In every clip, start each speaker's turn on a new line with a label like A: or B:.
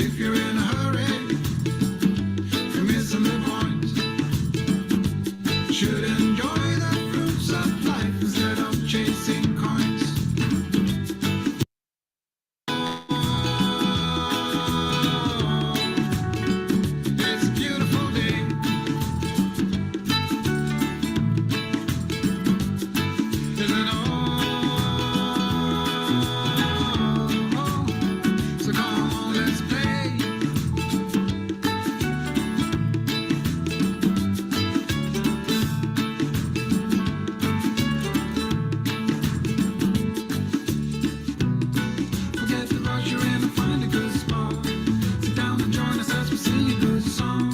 A: if you're in a hurry, if you're missing the point, should enjoy the fruits of life instead of chasing coins. It's a beautiful day. Is it all? So come on, let's play. Forget the rush, you're in and find a good spot. Sit down and join us as we sing a good song.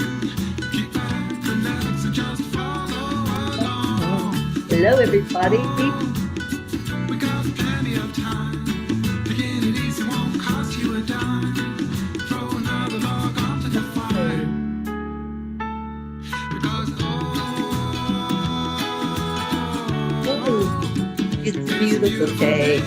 A: Kick back, relax, and just follow along.
B: Hello, everybody.
A: We got plenty of time. Begin it easy, won't cost you a dime. Throw another log onto the fire. Because
B: It's a beautiful day.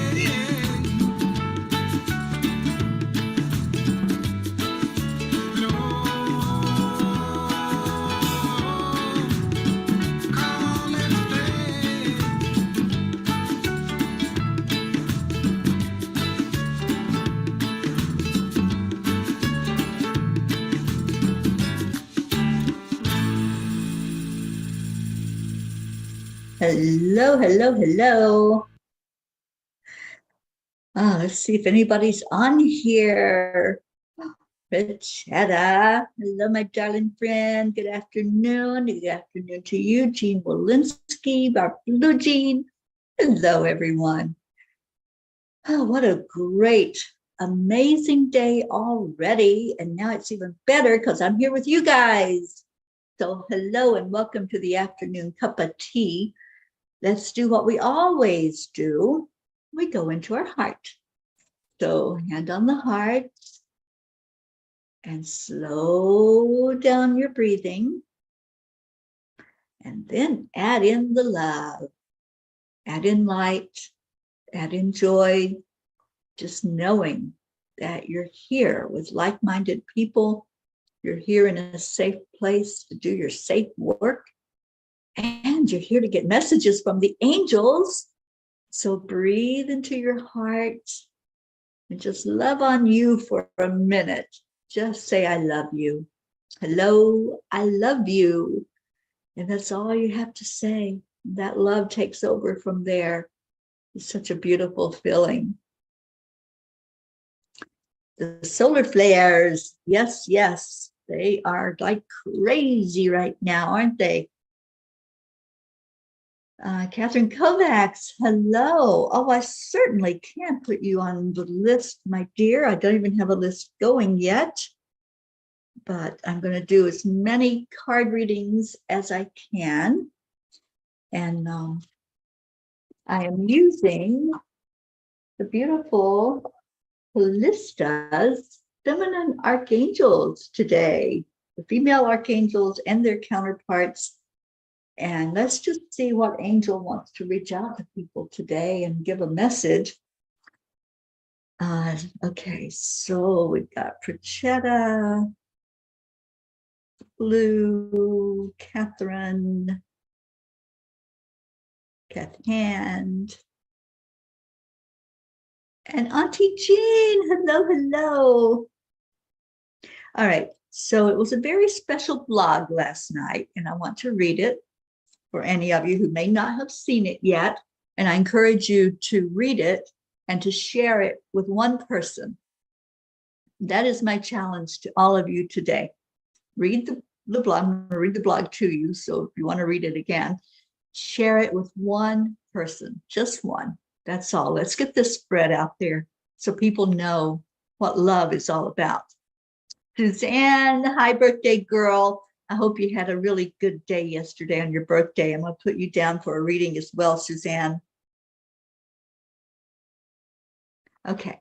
A: come on, let's play.
B: Hello, hello, hello. Let's see if anybody's on here. Richetta. Hello, my darling friend. Good afternoon. Good afternoon to you, Jean Walensky, our Blue Jean. Hello, everyone. Oh, what a great, amazing day already. And now it's even better because I'm here with you guys. So hello and welcome to the afternoon Cuppa Tea. Let's do what we always do. We go into our heart. So hand on the heart and slow down your breathing. And then add in the love, add in light, add in joy, just knowing that you're here with like-minded people. You're here in a safe place to do your safe work. And you're here to get messages from the angels. So breathe into your heart and just love on you for a minute. Just say, I love you. Hello, I love you. And that's all you have to say. That love takes over from there. It's such a beautiful feeling. The solar flares, yes, yes, they are like crazy right now, aren't they? Catherine Kovacs, hello. Oh, I certainly can't put you on the list, my dear. I don't even have a list going yet, but I'm going to do as many card readings as I can. And I am using the beautiful Callista's feminine archangels today, the female archangels and their counterparts. And let's just see what angel wants to reach out to people today and give a message. Okay, so we've got Prachetta, Blue, Catherine, Hand, and Auntie Jean. Hello, hello. All right, so it was a very special blog last night, and I want to read it for any of you who may not have seen it yet. And I encourage you to read it and to share it with one person. That is my challenge to all of you today. Read the blog. I'm going to read the blog to you. So if you want to read it again, share it with one person, just one. That's all. Let's get this spread out there so people know what love is all about. Suzanne, hi, birthday girl. I hope you had a really good day yesterday on your birthday. I'm going to put you down for a reading as well, Suzanne. Okay.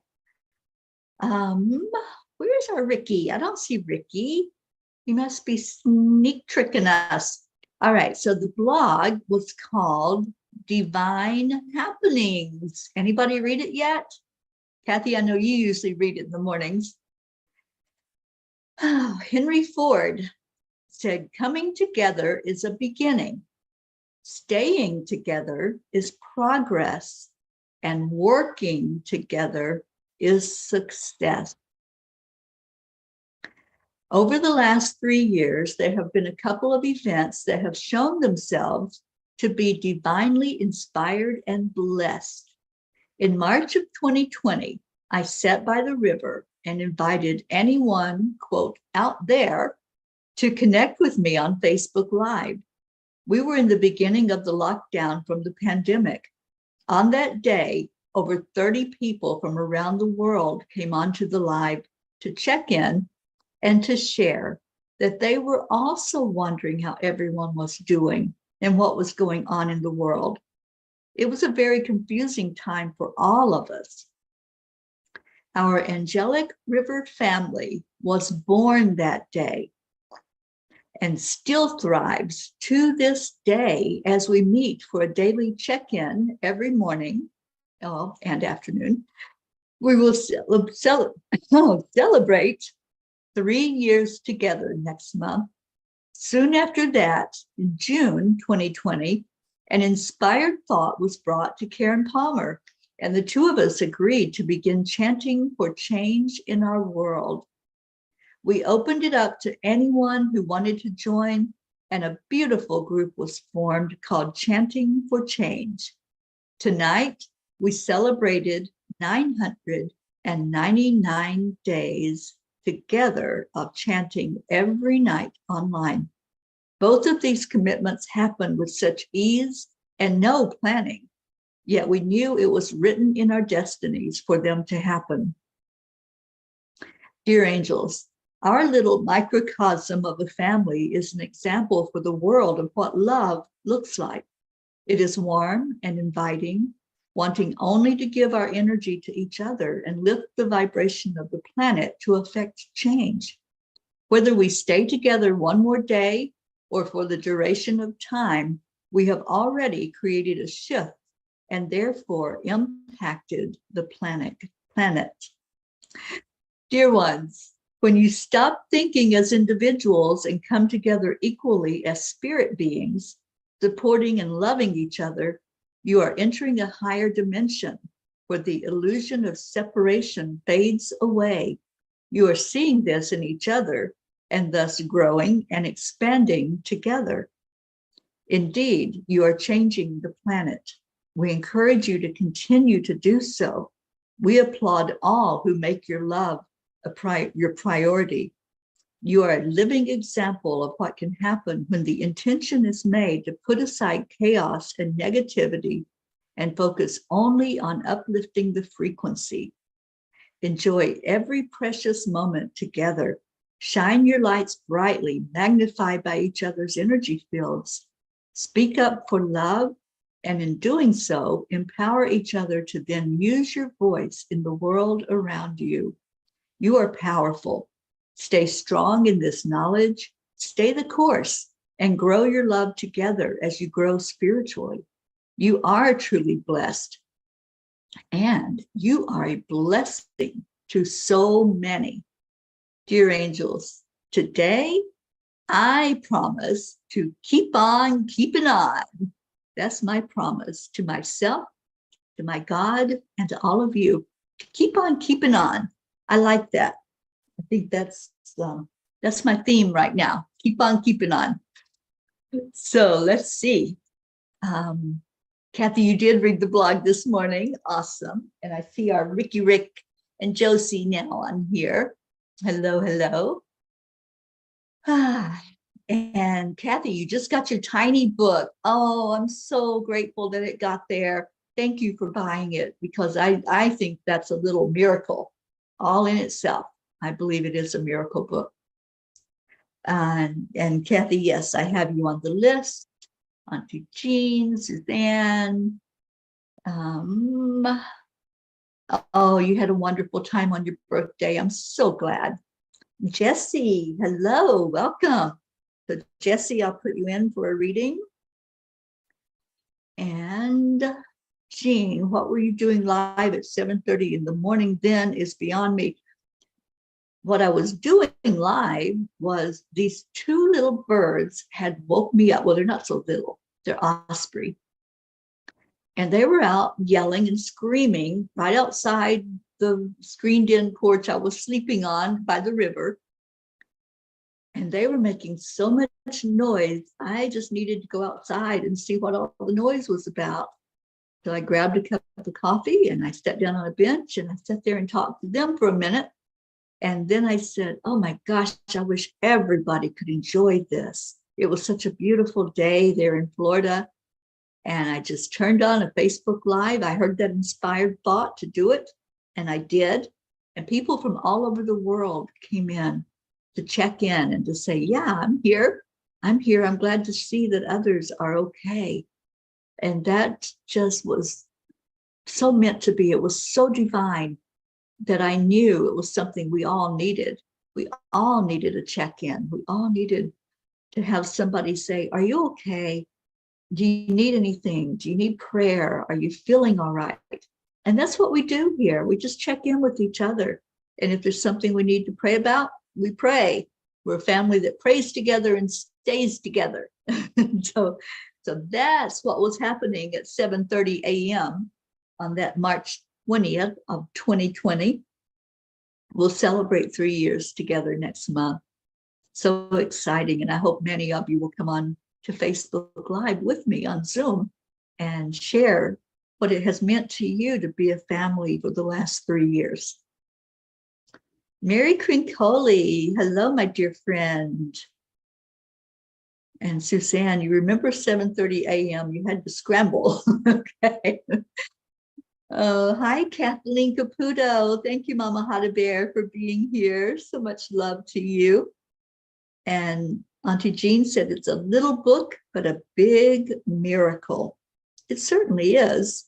B: Where's our Ricky? I don't see Ricky. He must be sneak tricking us. All right, so the blog was called Divine Happenings. Anybody read it yet? Kathy, I know you usually read it in the mornings. Henry Ford said, coming together is a beginning. Staying together is progress, and working together is success. Over the last 3 years, there have been a couple of events that have shown themselves to be divinely inspired and blessed. In March of 2020, I sat by the river and invited anyone, quote, out there to connect with me on Facebook Live. We were in the beginning of the lockdown from the pandemic. On that day, over 30 people from around the world came onto the live to check in and to share that they were also wondering how everyone was doing and what was going on in the world. It was a very confusing time for all of us. Our angelic river family was born that day and still thrives to this day as we meet for a daily check-in every morning and afternoon. We will celebrate 3 years together next month. Soon after that, in June 2020, an inspired thought was brought to Karen Palmer, and the two of us agreed to begin chanting for change in our world. We opened it up to anyone who wanted to join, and a beautiful group was formed called Chanting for Change. Tonight, we celebrated 999 days together of chanting every night online. Both of these commitments happened with such ease and no planning, yet we knew it was written in our destinies for them to happen. Dear angels, our little microcosm of a family is an example for the world of what love looks like. It is warm and inviting, wanting only to give our energy to each other and lift the vibration of the planet to affect change. Whether we stay together one more day or for the duration of time, we have already created a shift and therefore impacted the planet. Dear ones, when you stop thinking as individuals and come together equally as spirit beings, supporting and loving each other, you are entering a higher dimension where the illusion of separation fades away. You are seeing this in each other and thus growing and expanding together. Indeed, you are changing the planet. We encourage you to continue to do so. We applaud all who make your love your priority. You are a living example of what can happen when the intention is made to put aside chaos and negativity and focus only on uplifting the frequency. Enjoy every precious moment together. Shine your lights brightly, magnified by each other's energy fields. Speak up for love, and in doing so, empower each other to then use your voice in the world around you. You are powerful. Stay strong in this knowledge, stay the course, and grow your love together as you grow spiritually. You are truly blessed, and you are a blessing to so many. Dear angels, today I promise to keep on keeping on. That's my promise to myself, to my God, and to all of you. Keep on keeping on. I like that. I think that's my theme right now. Keep on keeping on. So let's see. Kathy, you did read the blog this morning. Awesome. And I see our Ricky Rick and Josie now on here. Hello, hello. And Kathy, you just got your tiny book. Oh, I'm so grateful that it got there. Thank you for buying it, because I think that's a little miracle all in itself. I believe it is a miracle book. And Kathy, yes, I have you on the list. Auntie Jean, Suzanne. Oh, you had a wonderful time on your birthday. I'm so glad. Jessie, hello, welcome. So Jessie, I'll put you in for a reading. And Jean, what were you doing live at 7:30 in the morning then is beyond me. what I was doing live was these two little birds had woke me up. Well, they're not so little, they're osprey. And they were out yelling and screaming right outside the screened in porch I was sleeping on by the river. And they were making so much noise. I just needed to go outside and see what all the noise was about. So I grabbed a cup of coffee and I sat down on a bench and I sat there and talked to them for a minute. And then I said, oh my gosh, I wish everybody could enjoy this. It was such a beautiful day there in Florida. And I just turned on a Facebook Live. I heard that inspired thought to do it, and I did. And people from all over the world came in to check in and to say, yeah, I'm here. I'm here. I'm glad to see that others are okay. And that just was so meant to be. It was so divine that I knew it was something we all needed. We all needed a check-in. We all needed to have somebody say, are you okay? Do you need anything? Do you need prayer? Are you feeling all right? And that's what we do here. We just check in with each other. And if there's something we need to pray about, we pray. We're a family that prays together and stays together. so that's what was happening at 7:30 a.m. on that March 20th of 2020. We'll celebrate 3 years together next month. So exciting. And I hope many of you will come on to Facebook Live with me on Zoom and share what it has meant to you to be a family for the last 3 years. Mary Crincoli, hello, my dear friend. And Suzanne, you remember 7:30 a.m. You had to scramble. Okay. Oh, hi, Kathleen Caputo. Thank you, Mama Hada Bear, for being here. So much love to you. And Auntie Jean said it's a little book, but a big miracle. It certainly is.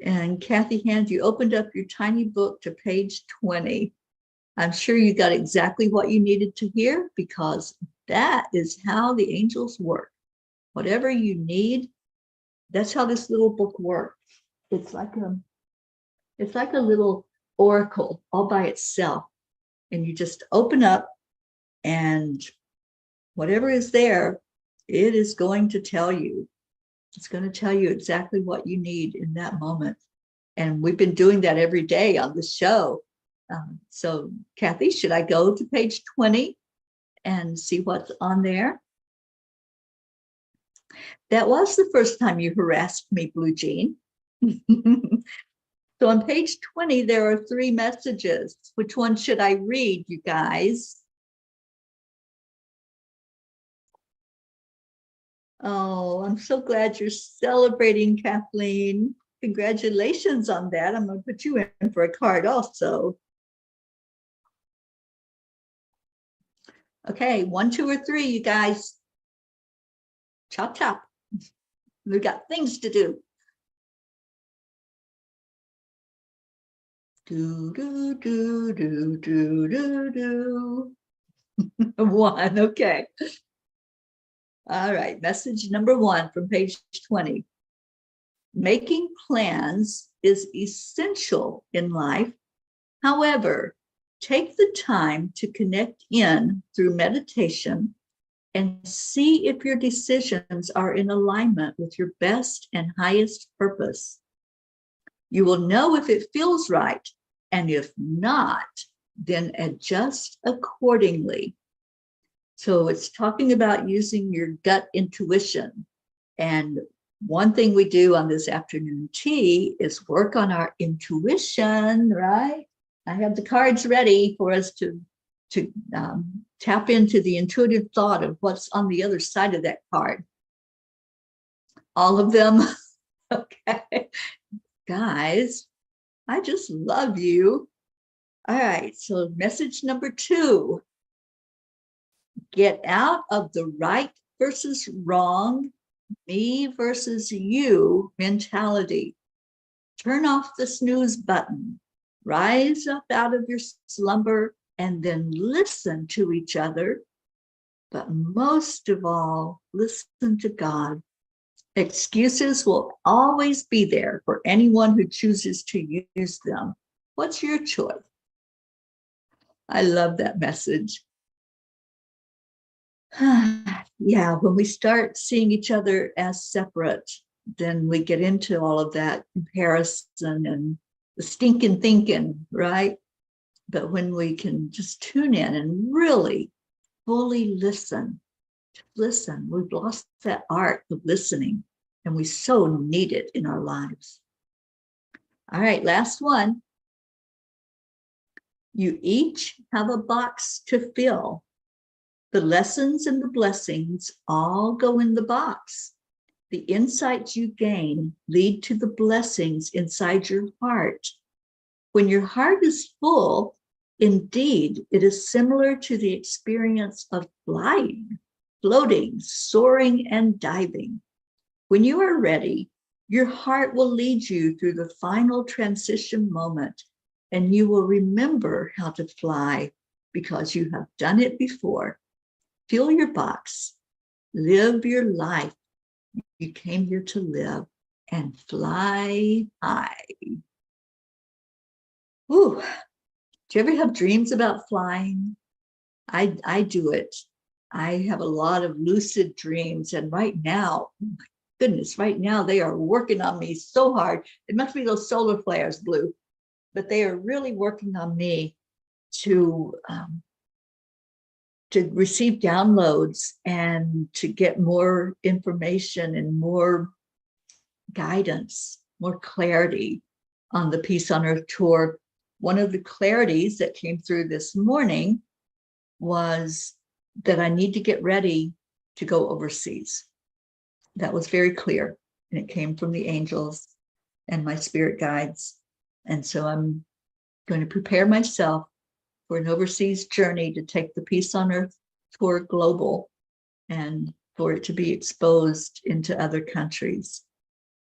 B: And Kathy Hand, you opened up your tiny book to page 20. I'm sure you got exactly what you needed to hear, because that is how the angels work. Whatever you need, that's how this little book works. It's like a little oracle all by itself. And you just open up, and whatever is there, it is going to tell you. It's going to tell you exactly what you need in that moment. And we've been doing that every day on the show. So Kathy, should I go to page 20 and see what's on there? That was the first time you harassed me, Blue Jean. So on page 20, there are 3 messages. Which one should I read, you guys? Oh, I'm so glad you're celebrating, Kathleen. Congratulations on that. I'm going to put you in for a card also. Okay, 1, 2, or 3, you guys. Chop, chop. We've got things to do. Do, do, do, do, do, do, do. 1, okay. All right, message number 1 from page 20. Making plans is essential in life. However, take the time to connect in through meditation and see if your decisions are in alignment with your best and highest purpose. You will know if it feels right, and if not, then adjust accordingly. So it's talking about using your gut intuition. And one thing we do on this afternoon tea is work on our intuition, right? I have the cards ready for us to tap into the intuitive thought of what's on the other side of that card. All of them. Okay. Guys, I just love you. All right, so message number 2. Get out of the right versus wrong, me versus you mentality. Turn off the snooze button. Rise up out of your slumber and then listen to each other. But most of all, listen to God. Excuses will always be there for anyone who chooses to use them. What's your choice? I love that message. Yeah, when we start seeing each other as separate, then we get into all of that comparison and the stinking thinking, right? But when we can just tune in and really fully listen, we've lost that art of listening, and we so need it in our lives. All right, last one. You each have a box to fill. The lessons and the blessings all go in the box. The insights you gain lead to the blessings inside your heart. When your heart is full, indeed, it is similar to the experience of flying, floating, soaring, and diving. When you are ready, your heart will lead you through the final transition moment, and you will remember how to fly because you have done it before. Fill your box, live your life you came here to live, and fly high. Ooh, do you ever have dreams about flying? I do it. I have a lot of lucid dreams, and right now, oh my goodness, right now they are working on me so hard. It must be those solar flares, Blue, but they are really working on me to receive downloads and to get more information and more guidance, more clarity on the Peace on Earth tour. One of the clarities that came through this morning was that I need to get ready to go overseas. That was very clear, and it came from the angels and my spirit guides. And so I'm going to prepare myself for an overseas journey to take the Peace on Earth tour global and for it to be exposed into other countries.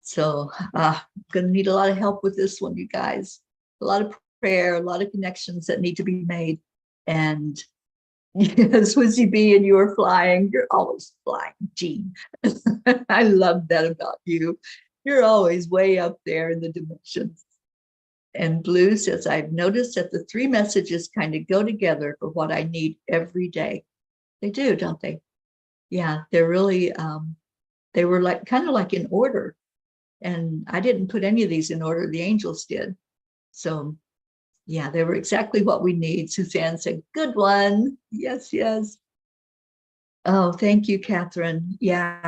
B: So I'm going to need a lot of help with this one, you guys. A lot of prayer, a lot of connections that need to be made. And yes, Swizzy B, and you are flying. You're always flying, Jean. I love that about you. You're always way up there in the dimensions. And Blue says, I've noticed that the three messages kind of go together for what I need every day. They do, don't they? Yeah, they're really, they were like kind of like in order. And I didn't put any of these in order, the angels did. So yeah, they were exactly what we need. Suzanne said, good one. Yes, yes. Oh, thank you, Catherine. Yeah,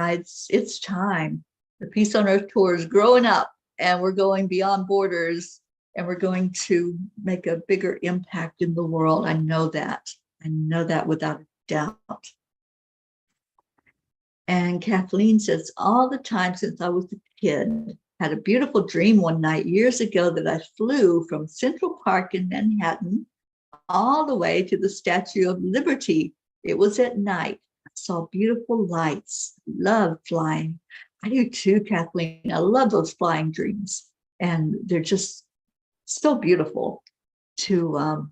B: it's time. The Peace on Earth tour is growing up, and we're going beyond borders, and we're going to make a bigger impact in the world. I know that. I know that without a doubt. And Kathleen says, all the time since I was a kid, had a beautiful dream one night years ago that I flew from Central Park in Manhattan all the way to the Statue of Liberty. It was at night. I saw beautiful lights. Love flying. I do too, Kathleen. I love those flying dreams. And they're just so beautiful to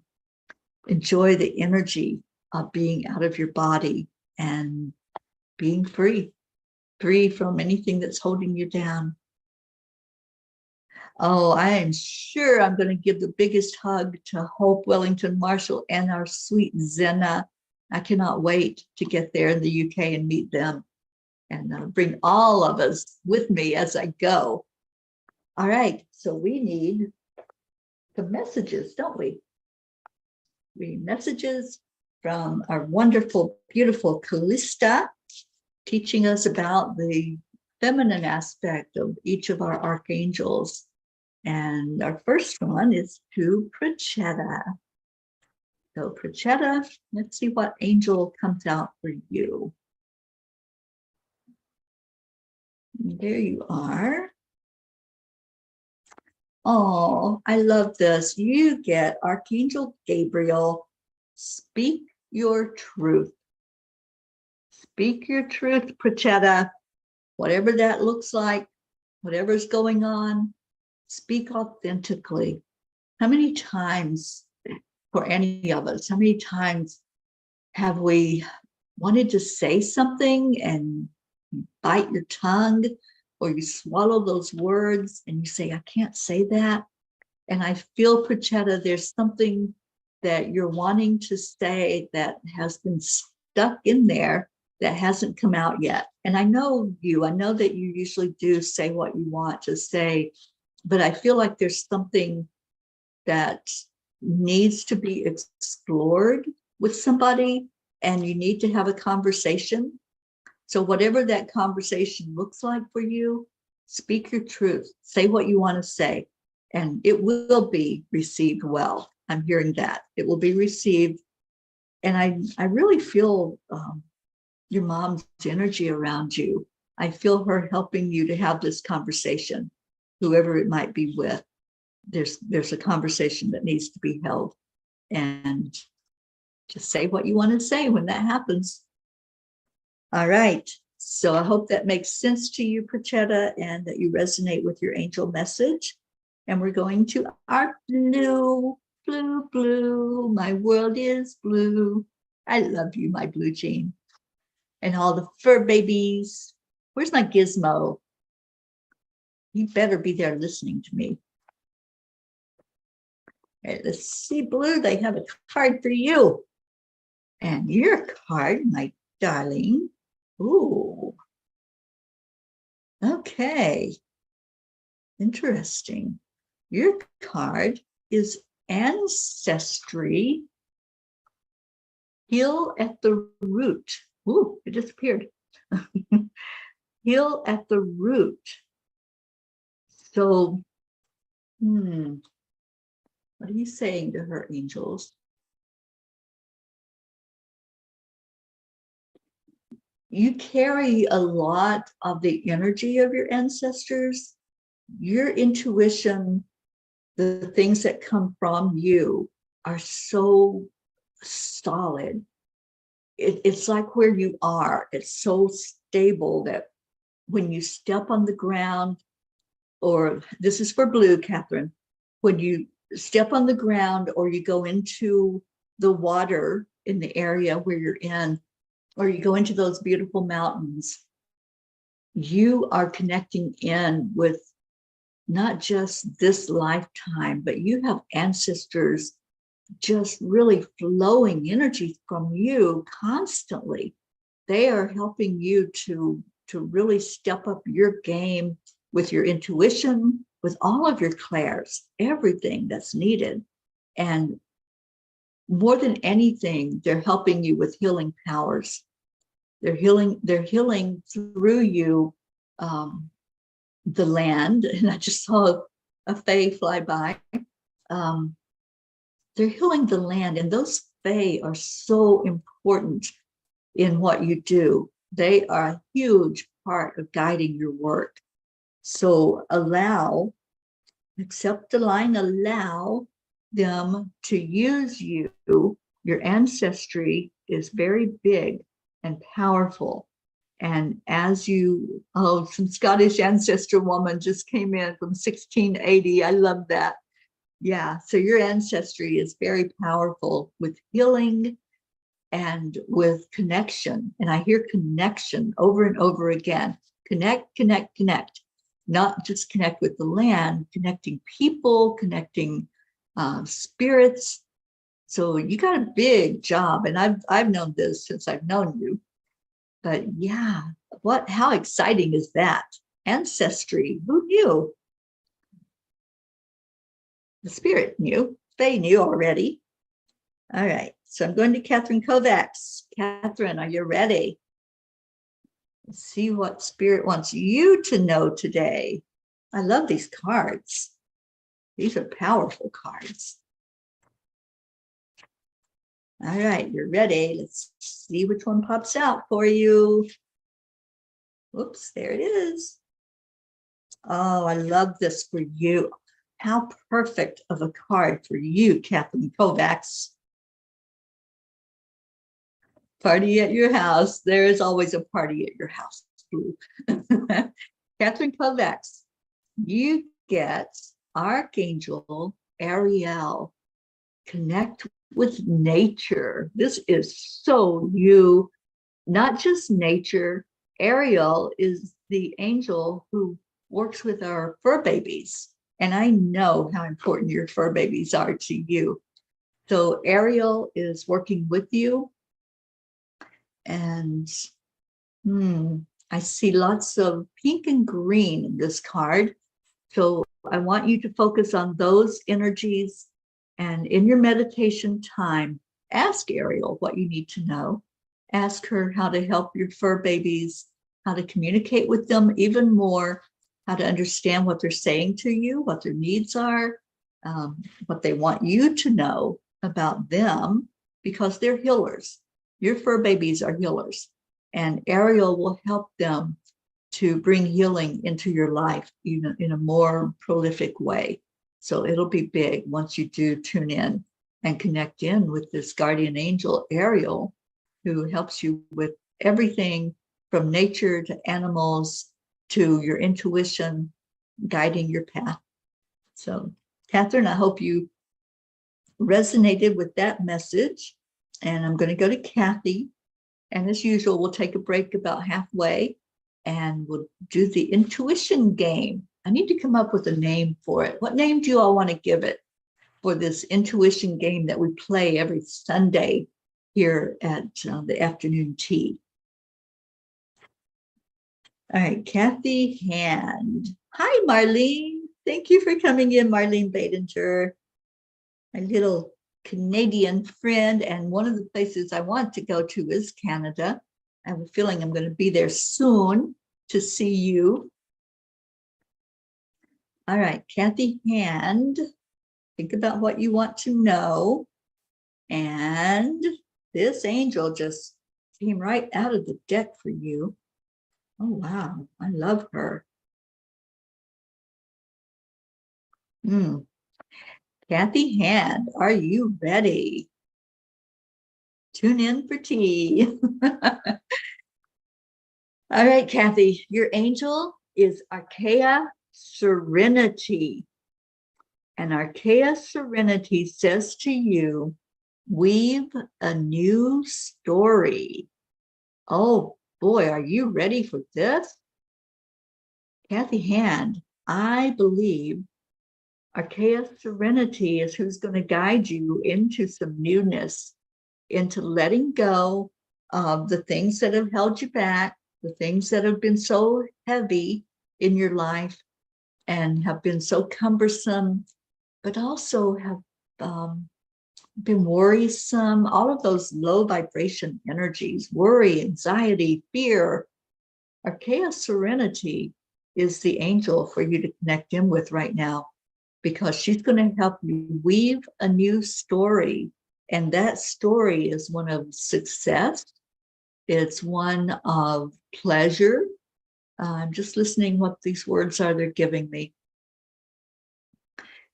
B: enjoy the energy of being out of your body and being free from anything that's holding you down. Oh, I am sure I'm going to give the biggest hug to Hope Wellington Marshall and our sweet Zena. I cannot wait to get there in the UK and meet them and bring all of us with me as I go. All right, so we need some messages, don't we? We need messages from our wonderful, beautiful Callista, teaching us about the feminine aspect of each of our archangels. And our first one is to Prachetta. So Prachetta, let's see what angel comes out for you. There you are. Oh, I love this. You get Archangel Gabriel. Speak your truth. Speak your truth, Prachetta. Whatever that looks like, whatever's going on, speak authentically. How many times, for any of us, how many times have we wanted to say something and you bite your tongue or you swallow those words and you say, I can't say that? And I feel, Prachetta, there's something that you're wanting to say that has been stuck in there that hasn't come out yet. And I know that you usually do say what you want to say, but I feel like there's something that needs to be explored with somebody, and you need to have a conversation. So whatever that conversation looks like for you, speak your truth, say what you want to say, and it will be received well. I'm hearing that it will be received. And I really feel your mom's energy around you. I feel her helping you to have this conversation, whoever it might be with. There's a conversation that needs to be held, and just say what you want to say when that happens. All right. So I hope that makes sense to you, Prachetta, and that you resonate with your angel message. And we're going to our blue. My world is blue. I love you, my blue jean. And all the fur babies. Where's my gizmo? You better be there listening to me. Okay, let's see, Blue, they have a card for you. And your card, my darling. Ooh. Okay. Interesting. Your card is Ancestry. Heal at the root. Ooh, it disappeared. Heal at the root. So, what are you saying to her, angels? You carry a lot of the energy of your ancestors. Your intuition, the things that come from you, are so solid. It's like where you are. It's so stable that when you step on the ground, or this is for Blue, Catherine, when you step on the ground or you go into the water in the area where you're in, or you go into those beautiful mountains, you are connecting in with not just this lifetime, but you have ancestors just really flowing energy from you constantly. They are helping you to really step up your game with your intuition, with all of your clairs, everything that's needed. And more than anything, they're helping you with healing powers. They're healing through you the land. And I just saw a fae fly by. They're healing the land, and those fae are so important in what you do. They are a huge part of guiding your work. So accept the line, allow them to use you. Your ancestry is very big and powerful. And as some Scottish ancestor woman just came in from 1680. I love that. Yeah, so your ancestry is very powerful with healing and with connection. And I hear connection over and over again. Connect, connect, connect. Not just connect with the land, connecting people, connecting spirits. So you got a big job. And I've known this since I've known you. But yeah, how exciting is that? Ancestry, who knew? The spirit knew, they knew already. All right, so I'm going to Catherine Kovacs. Catherine, are you ready? Let's see what spirit wants you to know today. I love these cards. These are powerful cards. All right, you're ready. Let's see which one pops out for you. Whoops, there it is. Oh, I love this for you. How perfect of a card for you, Catherine Kovacs. Party at your house. There is always a party at your house. Catherine Kovacs, you get Archangel Ariel. Connect with nature. This is so you, not just nature. Ariel is the angel who works with our fur babies. And I know how important your fur babies are to you. So Ariel is working with you, and I see lots of pink and green in this card. So I want you to focus on those energies, and in your meditation time, ask Ariel what you need to know. Ask her how to help your fur babies, how to communicate with them even more, how to understand what they're saying to you, what their needs are, what they want you to know about them, because they're healers. Your fur babies are healers, and Ariel will help them to bring healing into your life in a more prolific way. So it'll be big once you do tune in and connect in with this guardian angel, Ariel, who helps you with everything from nature to animals to your intuition, guiding your path. So, Catherine, I hope you resonated with that message. And I'm going to go to Kathy. And as usual, we'll take a break about halfway and we'll do the intuition game. I need to come up with a name for it. What name do you all want to give it for this intuition game that we play every Sunday here at the afternoon tea? All right, Kathy Hand. Hi, Marlene. Thank you for coming in, Marlene Badinger, my little Canadian friend. And one of the places I want to go to is Canada. I have a feeling I'm going to be there soon to see you. All right, Kathy Hand, think about what you want to know. And this angel just came right out of the deck for you. Oh, wow, I love her. Kathy Hand, are you ready? Tune in for tea. All right, Kathy, your angel is Archaea Serenity. And Archaea Serenity says to you, weave a new story. Oh boy, are you ready for this? Kathy Hand, I believe Archaea Serenity is who's going to guide you into some newness, into letting go of the things that have held you back, the things that have been so heavy in your life and have been so cumbersome, but also have been worrisome, all of those low vibration energies, worry, anxiety, fear. Archaea Serenity is the angel for you to connect in with right now, because she's going to help you weave a new story. And that story is one of success. It's one of pleasure. I'm just listening what these words are they're giving me.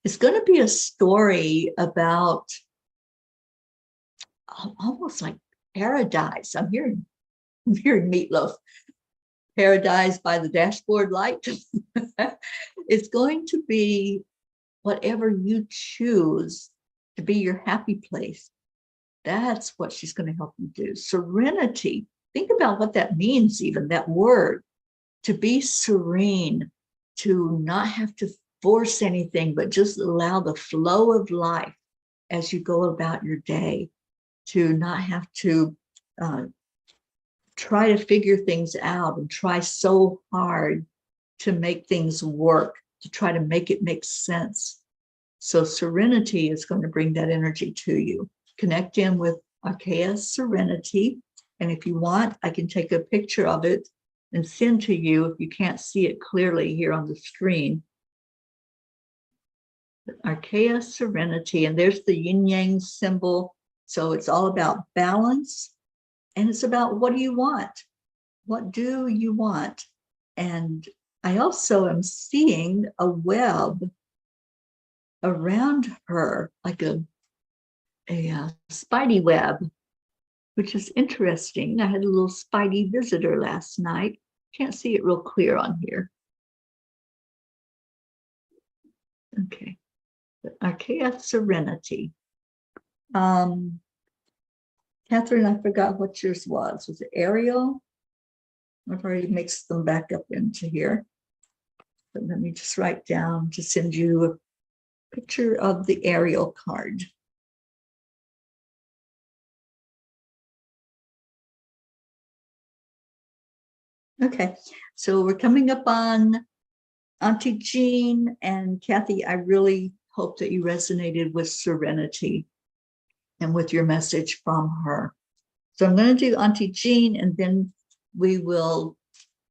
B: It's going to be a story about almost like paradise. I'm hearing Meatloaf. Paradise by the dashboard light. It's going to be whatever you choose to be your happy place. That's what she's going to help you do. Serenity. Think about what that means, even that word, to be serene, to not have to force anything, but just allow the flow of life as you go about your day, to not have to try to figure things out and try so hard to make things work, to try to make it make sense. So serenity is going to bring that energy to you. Connect in with Archaea Serenity. And if you want, I can take a picture of it and send to you if you can't see it clearly here on the screen. Archaea Serenity, and there's the yin yang symbol. So it's all about balance, and it's about what do you want? What do you want? And I also am seeing a web around her, like a spidey web, which is interesting. I had a little spidey visitor last night. Can't see it real clear on here. Okay, but Archaea Serenity. Catherine, I forgot what yours was. Was it Ariel? I've already mixed them back up into here. But let me just write down to send you a picture of the Ariel card. Okay, so we're coming up on Auntie Jean and Kathy. I really hope that you resonated with serenity and with your message from her. So I'm going to do Auntie Jean, and then we will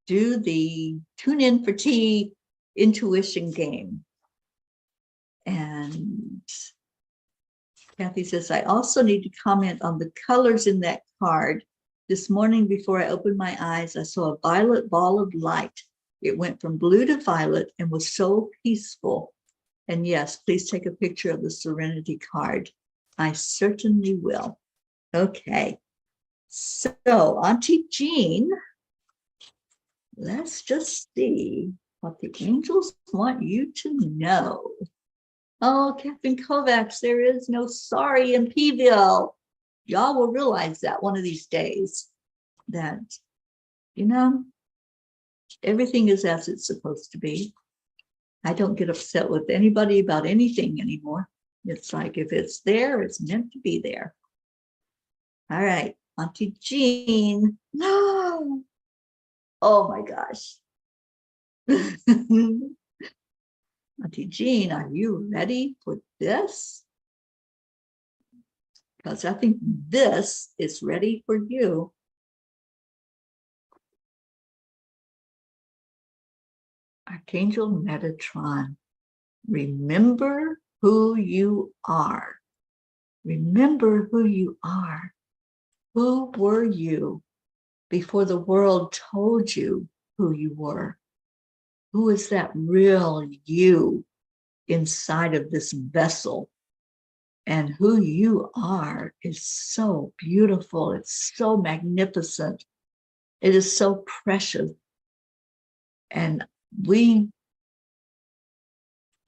B: do the tune in for tea intuition game. And Kathy says, I also need to comment on the colors in that card. This morning, before I opened my eyes, I saw a violet ball of light. It went from blue to violet and was so peaceful. And yes, please take a picture of the Serenity card. I certainly will. Okay. So, Auntie Jean, let's just see what the angels want you to know. Oh, Captain Kovacs, there is no sorry in Peeville. Y'all will realize that one of these days, that, you know, everything is as it's supposed to be. I don't get upset with anybody about anything anymore. It's like, if it's there, it's meant to be there. All right, Auntie Jean. No. Oh my gosh. Auntie Jean, are you ready for this? Because I think this is ready for you. Archangel Metatron, remember who you are. Remember who you are. Who were you before the world told you who you were? Who is that real you inside of this vessel? And who you are is so beautiful. It's so magnificent. It is so precious. And we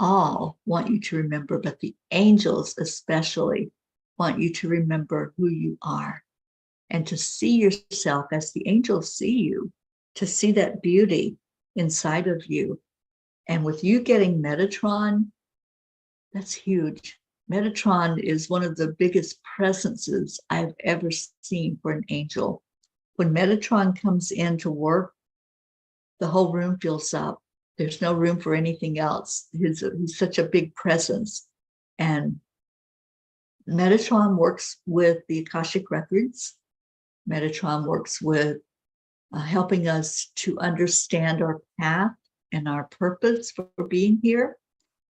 B: all want you to remember, but the angels especially want you to remember who you are and to see yourself as the angels see you, to see that beauty inside of you. And with you getting Metatron, that's huge. Metatron is one of the biggest presences I've ever seen for an angel. When Metatron comes in to work, the whole room fills up. There's no room for anything else. He's such a big presence. And Metatron works with the Akashic Records. Metatron works with helping us to understand our path and our purpose for being here.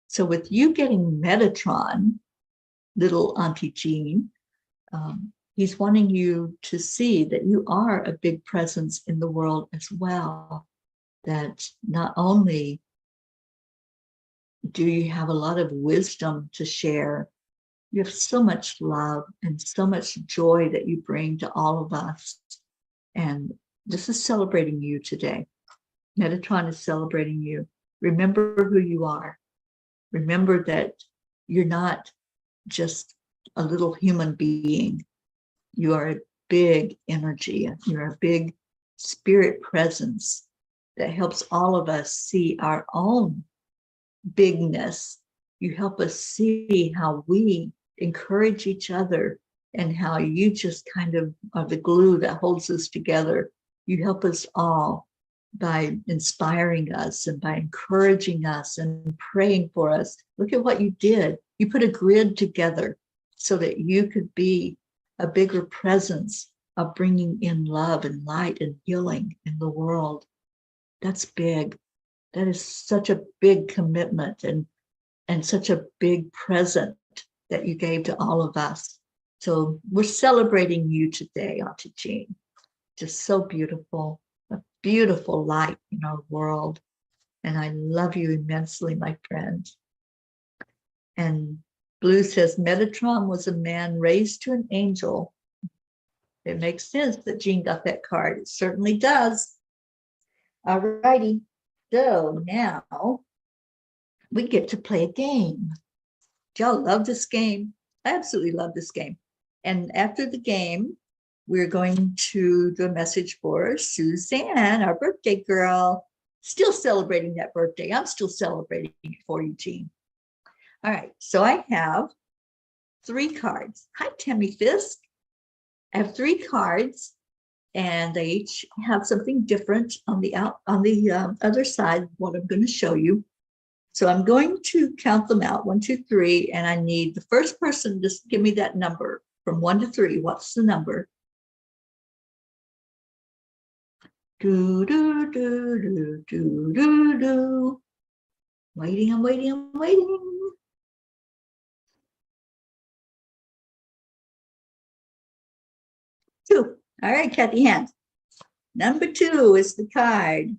B: So with you getting Metatron, little Auntie Jean, he's wanting you to see that you are a big presence in the world as well. That not only do you have a lot of wisdom to share, you have so much love and so much joy that you bring to all of us. And this is celebrating you today. Metatron is celebrating you. Remember who you are. Remember that you're not just a little human being. You are a big energy. You're a big spirit presence that helps all of us see our own bigness. You help us see how we encourage each other and how you just kind of are the glue that holds us together. You help us all by inspiring us and by encouraging us and praying for us. Look at what you did. You put a grid together so that you could be a bigger presence of bringing in love and light and healing in the world. That's big. That is such a big commitment and such a big present that you gave to all of us. So we're celebrating you today, Auntie Jean. Just so beautiful, a beautiful light in our world. And I love you immensely, my friend. And Blue says, Metatron was a man raised to an angel. It makes sense that Jean got that card. It certainly does. All righty. So now we get to play a game. Do y'all love this game? I absolutely love this game. And after the game, we're going to do a message for Suzanne, our birthday girl. Still celebrating that birthday. I'm still celebrating it for you, Jean. All right, so I have 3 cards. Hi, Tammy Fisk. I have 3 cards, and they each have something different on the other side, what I'm going to show you. So I'm going to count them out, 1, 2, 3, and I need the first person, just give me that number from 1 to 3. What's the number? Do, do, do, do, do, do, do. Waiting, I'm waiting, I'm waiting. 2. All right, Kathy, hand. Number 2 is the card.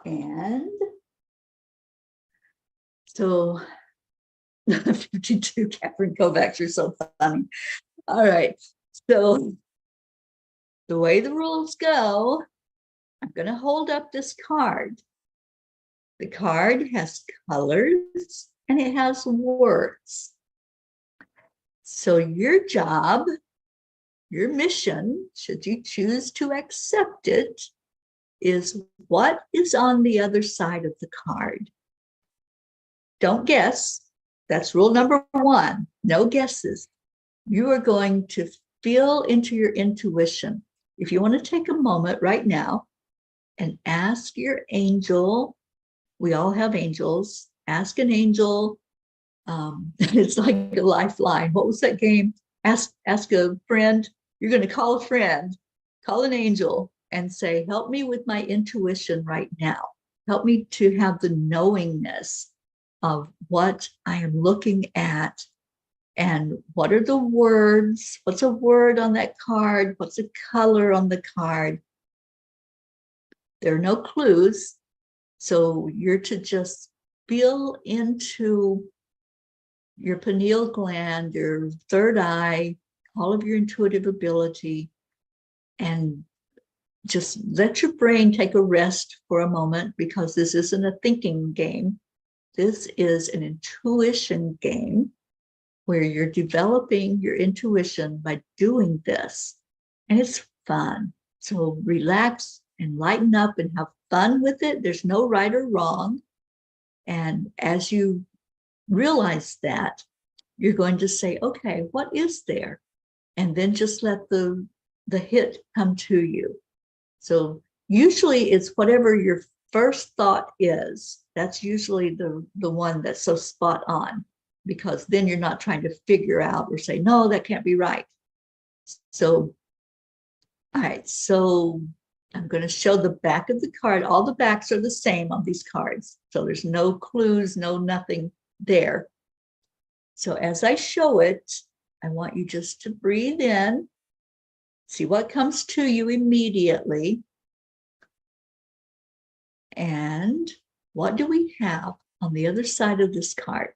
B: And so 52, Catherine Kovacs, you're so funny. All right. So the way the rules go, I'm going to hold up this card. The card has colors and it has words. So your job, your mission, should you choose to accept it, is what is on the other side of the card. Don't guess. That's rule number 1. No guesses. You are going to feel into your intuition. If you want to take a moment right now and ask your angel, we all have angels, ask an angel. It's like a lifeline. What was that game? Ask a friend. You're going to call a friend, call an angel and say, help me with my intuition right now. Help me to have the knowingness of what I am looking at and what are the words? What's a word on that card? What's a color on the card? There are no clues. So you're to just feel into your pineal gland, your third eye, all of your intuitive ability, and just let your brain take a rest for a moment, because this isn't a thinking game. This is an intuition game where you're developing your intuition by doing this. And it's fun. So relax and lighten up and have fun with it. There's no right or wrong. And as you realize that, you're going to say, okay, what is there? And then just let the hit come to you. So usually it's whatever your first thought is. That's usually the one that's so spot on, because then you're not trying to figure out or say, no, that can't be right. So, all right, so I'm going to show the back of the card. All the backs are the same on these cards. So there's no clues, no nothing there. So as I show it, I want you just to breathe in, see what comes to you immediately. And what do we have on the other side of this card?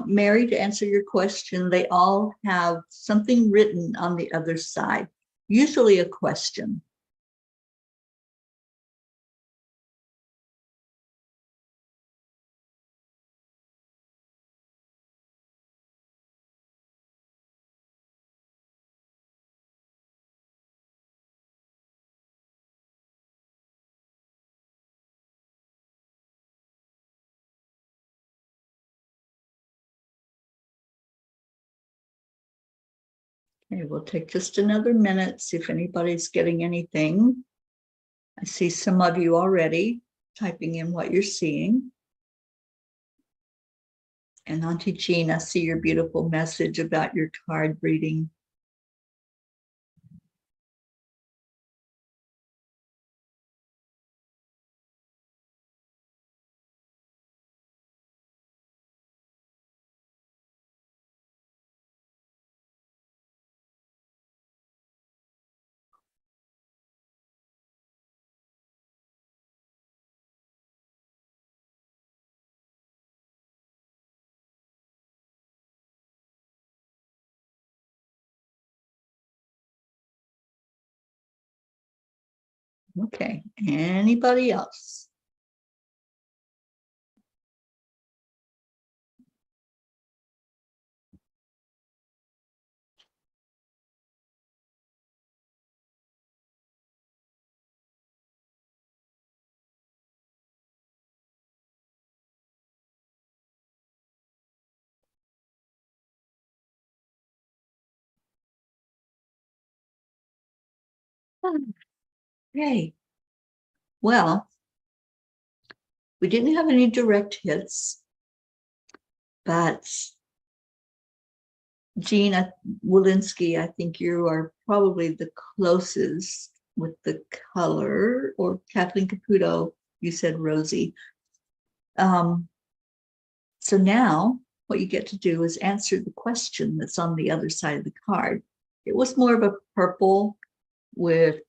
B: Mary, to answer your question, they all have something written on the other side, usually a question. Okay, we'll take just another minute, see if anybody's getting anything. I see some of you already typing in what you're seeing. And Auntie Jean, I see your beautiful message about your card reading. Okay, anybody else? Okay, well, we didn't have any direct hits, but Jean Walensky, I think you are probably the closest with the color, or Kathleen Caputo, you said Rosie. So now what you get to do is answer the question that's on the other side of the card. It was more of a purple with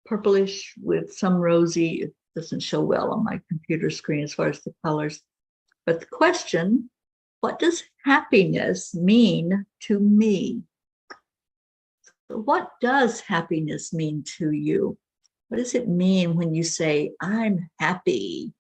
B: purplish with some rosy. It doesn't show well on my computer screen as far as the colors. But the question, what does happiness mean to me? So what does happiness mean to you? What does it mean when you say, I'm happy?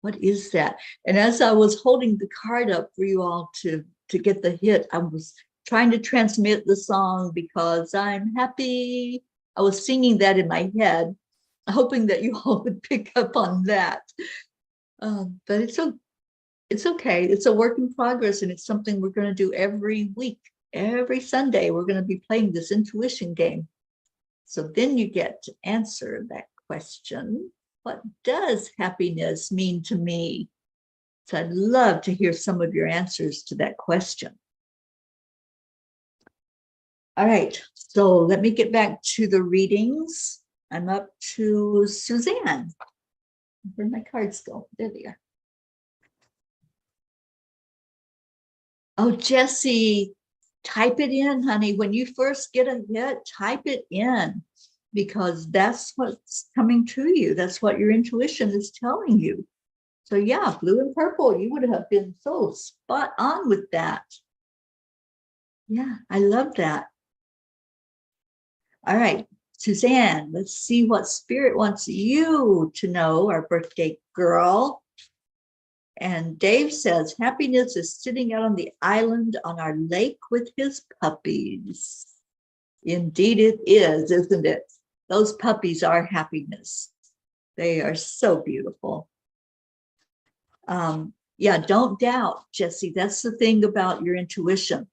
B: What is that? And as I was holding the card up for you all to get the hit, I was trying to transmit the song Because I'm Happy. I was singing that in my head, hoping that you all would pick up on that. But it's okay. It's a work in progress, and it's something we're going to do every week. Every Sunday, we're going to be playing this intuition game. So then you get to answer that question. What does happiness mean to me? So I'd love to hear some of your answers to that question. All right, so let me get back to the readings. I'm up to Suzanne. Where'd my cards go? There they are. Oh, Jesse, type it in, honey. When you first get a hit, type it in, because that's what's coming to you. That's what your intuition is telling you. So yeah, blue and purple, you would have been so spot on with that. Yeah, I love that. All right, Suzanne, let's see what spirit wants you to know, our birthday girl. And Dave says, happiness is sitting out on the island on our lake with his puppies. Indeed it is, isn't it? Those puppies are happiness. They are so beautiful. Yeah, don't doubt, Jesse. That's the thing about your intuition.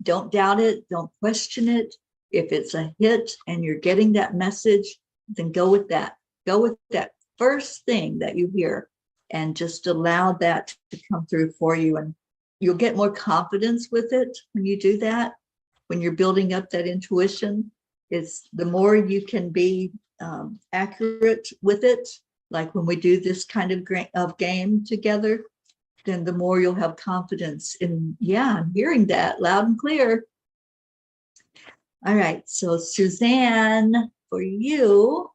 B: Don't doubt it. Don't question it. If it's a hit and you're getting that message, then go with that. Go with that first thing that you hear and just allow that to come through for you. And you'll get more confidence with it when you do that. When you're building up that intuition, it's the more you can be accurate with it. Like when we do this kind of game together, then the more you'll have confidence in, yeah, I'm hearing that loud and clear. All right, so Suzanne, for you,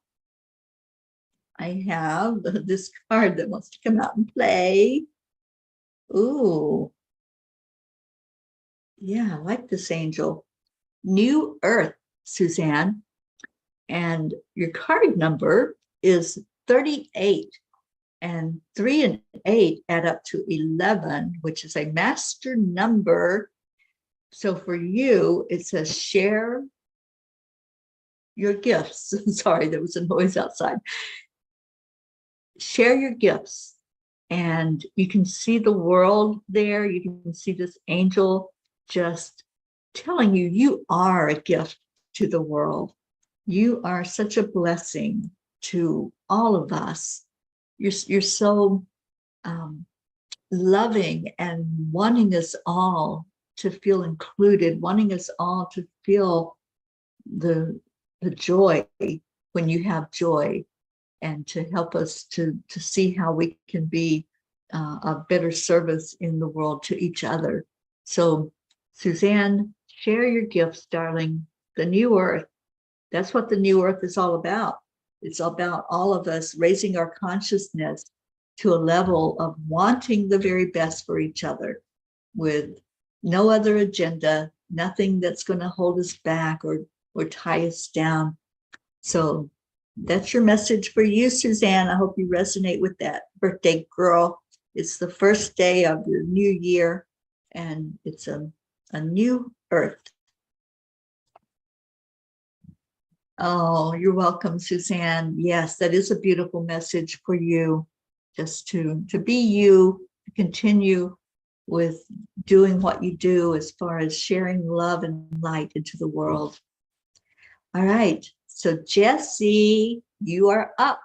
B: I have this card that wants to come out and play. Ooh, Yeah, I like this angel. New Earth, Suzanne. And your card number is 38. And 3 and 8 add up to 11, which is a master number. So for you, it says share your gifts. Sorry, there was a noise outside. Share your gifts. And you can see the world there. You can see this angel just telling you, you are a gift to the world. You are such a blessing to all of us. You're so loving and wanting us all to feel included, wanting us all to feel the joy when you have joy, and to help us to see how we can be a better service in the world to each other. So, Suzanne, share your gifts, darling. The new earth, that's what the new earth is all about. It's about all of us raising our consciousness to a level of wanting the very best for each other with no other agenda, nothing that's going to hold us back or tie us down. So that's your message for you, Suzanne. I hope you resonate with that, birthday girl. It's the first day of your new year, and it's a new earth. Oh, you're welcome, Suzanne. Yes, that is a beautiful message for you, just to be you, to continue with doing what you do as far as sharing love and light into the world. All right, so Jessie, you are up.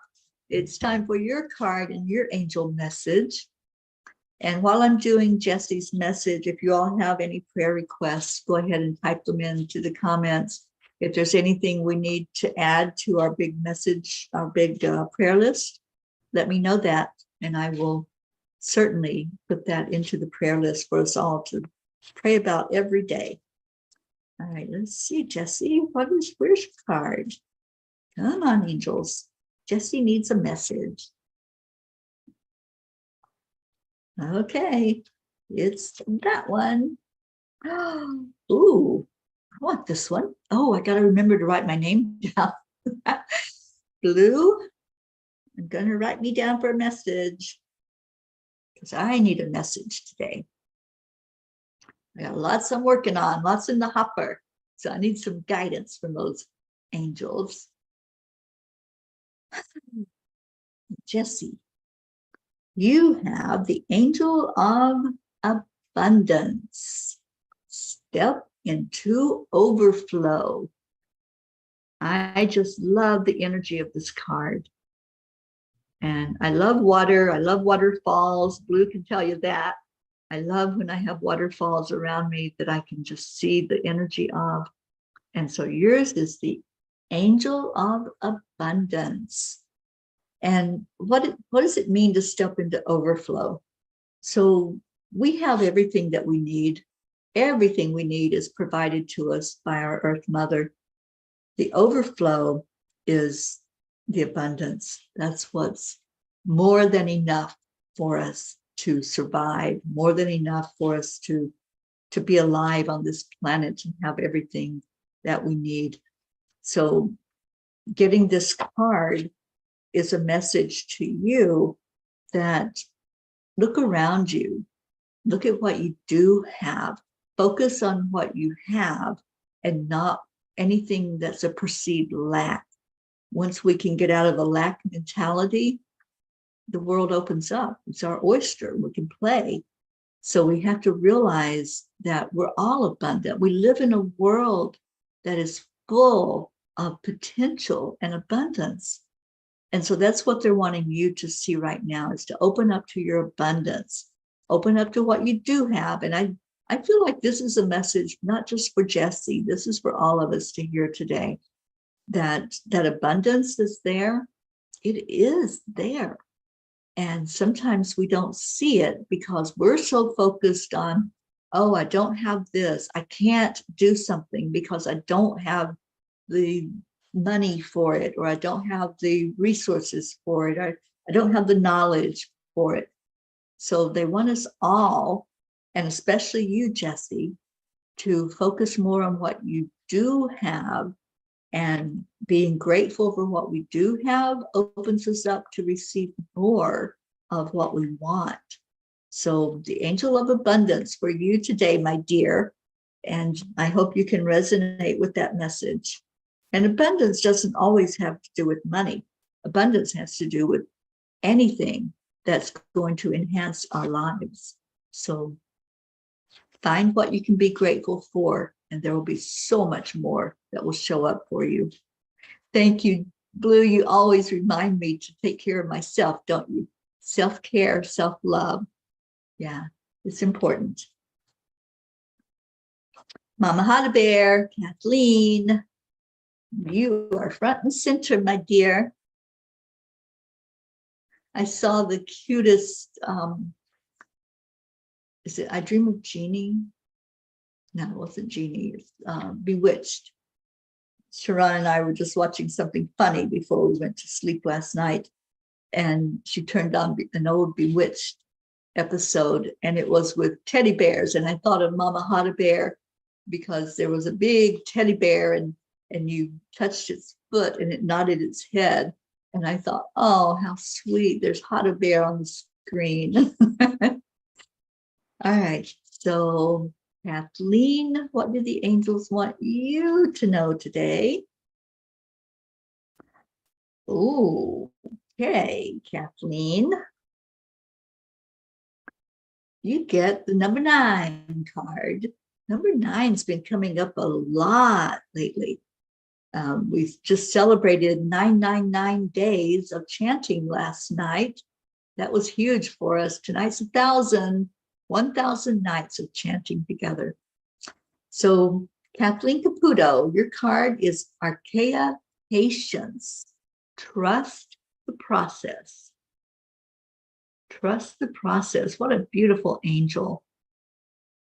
B: It's time for your card and your angel message. And while I'm doing Jessie's message, if you all have any prayer requests, go ahead and type them into the comments. If there's anything we need to add to our big message, our big prayer list, let me know that, and I will certainly put that into the prayer list for us all to pray about every day. All right, let's see, Jessie, where's your card? Come on, angels. Jessie needs a message. Okay, it's that one. Ooh, I want this one. Oh, I got to remember to write my name down. Blue, I'm going to write me down for a message because I need a message today. I got lots I'm working on, lots in the hopper. So I need some guidance from those angels. Jessie, you have the angel of abundance. Step into overflow. I just love the energy of this card. And I love water. I love waterfalls. Blue can tell you that. I love when I have waterfalls around me that I can just see the energy of. And so yours is the angel of abundance. And what does it mean to step into overflow? So we have everything that we need. Everything we need is provided to us by our Earth Mother. The overflow is the abundance. That's what's more than enough for us to survive, more than enough for us to be alive on this planet and have everything that we need. So getting this card is a message to you that look around you, look at what you do have, focus on what you have and not anything that's a perceived lack. Once we can get out of a lack mentality, the world opens up. It's our oyster. We can play. So we have to realize that we're all abundant. We live in a world that is full of potential and abundance. And so that's what they're wanting you to see right now, is to open up to your abundance, open up to what you do have. And I feel like this is a message, not just for Jessie, this is for all of us to hear today, that abundance is there. It is there. And sometimes we don't see it because we're so focused on, oh, I don't have this. I can't do something because I don't have the money for it, or I don't have the resources for it, or I don't have the knowledge for it. So they want us all, and especially you, Jessie, to focus more on what you do have, and being grateful for what we do have opens us up to receive more of what we want. So the angel of abundance for you today, my dear, and I hope you can resonate with that message. And abundance doesn't always have to do with money. Abundance has to do with anything that's going to enhance our lives. So find what you can be grateful for, and there will be so much more that will show up for you. Thank you, Blue. You always remind me to take care of myself, don't you? Self-care, self-love. Yeah, it's important. Mama Hot Bear, Kathleen, you are front and center, my dear. I saw the cutest, is it I Dream of Jeannie? No, it wasn't Jeannie, it's Bewitched. Sharon and I were just watching something funny before we went to sleep last night, and she turned on an old Bewitched episode, and it was with teddy bears, and I thought of Mama Hot Bear because there was a big teddy bear, and you touched its foot and it nodded its head, and I thought, oh, how sweet, there's Hot Bear on the screen. All right, so Kathleen, what do the angels want you to know today? Oh, okay, Kathleen. You get the number 9 card. Number 9's been coming up a lot lately. We've just celebrated 999 days of chanting last night. That was huge for us. Tonight's 1,000 nights of chanting together. So Kathleen Caputo, your card is Archaea Patience. Trust the process. Trust the process. What a beautiful angel.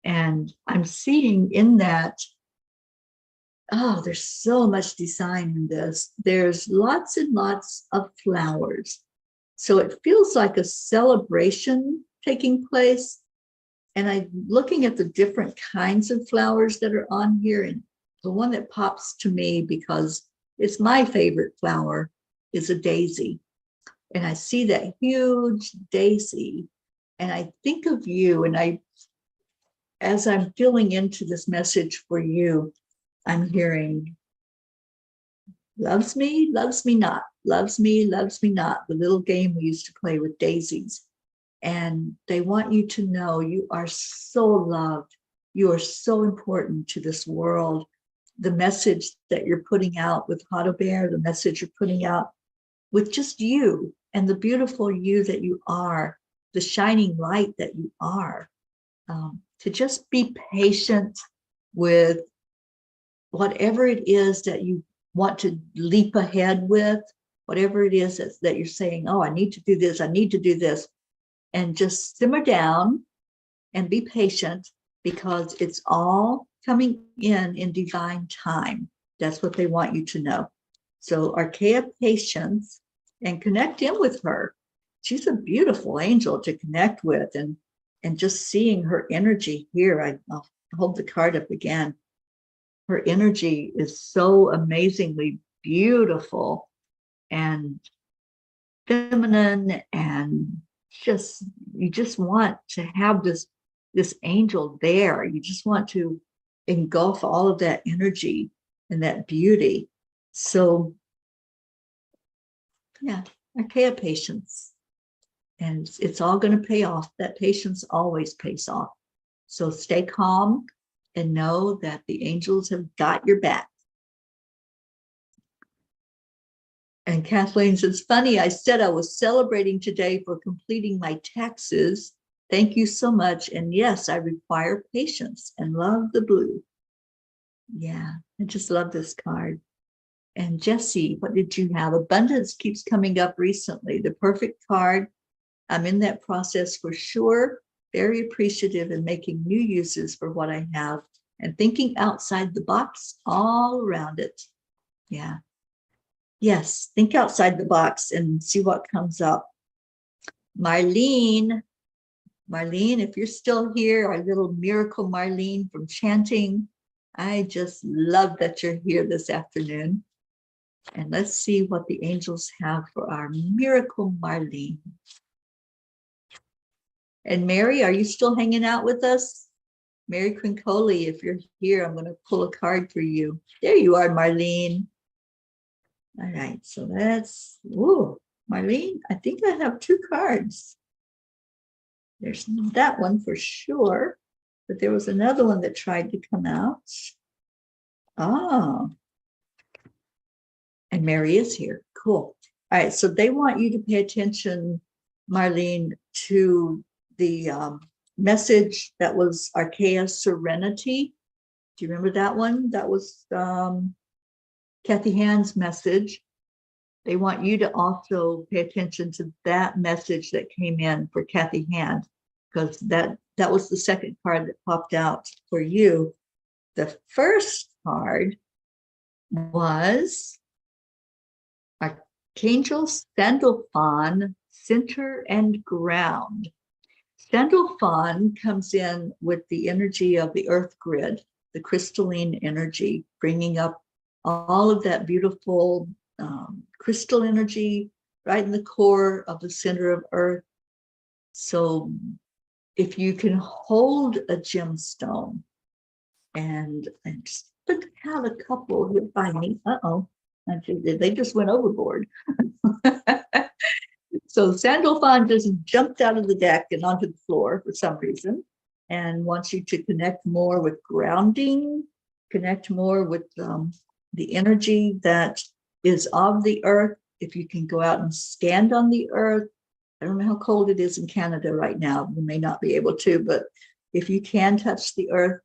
B: And I'm seeing in that, oh, there's so much design in this. There's lots and lots of flowers. So it feels like a celebration taking place. And I'm looking at the different kinds of flowers that are on here. And the one that pops to me, because it's my favorite flower, is a daisy. And I see that huge daisy, and I think of you, and as I'm filling into this message for you, I'm hearing, loves me not, loves me not, the little game we used to play with daisies. And they want you to know you are so loved. You are so important to this world. The message that you're putting out with Hot Bear, the message you're putting out with just you and the beautiful you that you are, the shining light that you are, to just be patient with whatever it is that you want to leap ahead with, whatever it is that you're saying, oh, I need to do this, I need to do this, and just simmer down and be patient, because it's all coming in divine time. That's what they want you to know. So Archaea Patience, and connect in with her. She's a beautiful angel to connect with, and just seeing her energy here. I'll hold the card up again. Her energy is so amazingly beautiful and feminine, and you just want to have this angel there. You just want to engulf all of that energy and that beauty. So yeah, Archaea Patience. And it's all going to pay off. That patience always pays off. So stay calm and know that the angels have got your back. And Kathleen says, funny, I said I was celebrating today for completing my taxes. Thank you so much. And yes, I require patience, and love the blue. Yeah, I just love this card. And Jessie, what did you have? Abundance keeps coming up recently. The perfect card. I'm in that process for sure. Very appreciative and making new uses for what I have, and thinking outside the box all around it. Yeah. Yes, think outside the box and see what comes up. Marlene, Marlene, if you're still here, our little miracle Marlene from chanting, I just love that you're here this afternoon. And let's see what the angels have for our miracle Marlene. And Mary, are you still hanging out with us? Mary Crincoli, if you're here, I'm going to pull a card for you. There you are, Marlene. All right, so that's, ooh, Marlene, I think I have 2 cards. There's that one for sure, but there was another one that tried to come out. Oh, and Mary is here. Cool. All right, so they want you to pay attention, Marlene, to the message that was Archaea Serenity. Do you remember that one? That was Kathy Hand's message. They want you to also pay attention to that message that came in for Kathy Hand, because that was the second card that popped out for you. The first card was Archangel Sandalphon, Center and Ground. Sandalphon comes in with the energy of the earth grid, the crystalline energy, bringing up all of that beautiful crystal energy right in the core of the center of earth. So if you can hold a gemstone and just have a couple here by me. They just went overboard. So Sandalphon just jumped out of the deck and onto the floor for some reason and wants you to connect more with grounding, connect more with the energy that is of the earth. If you can go out and stand on the earth. I don't know how cold it is in Canada right now. You may not be able to, but if you can touch the earth,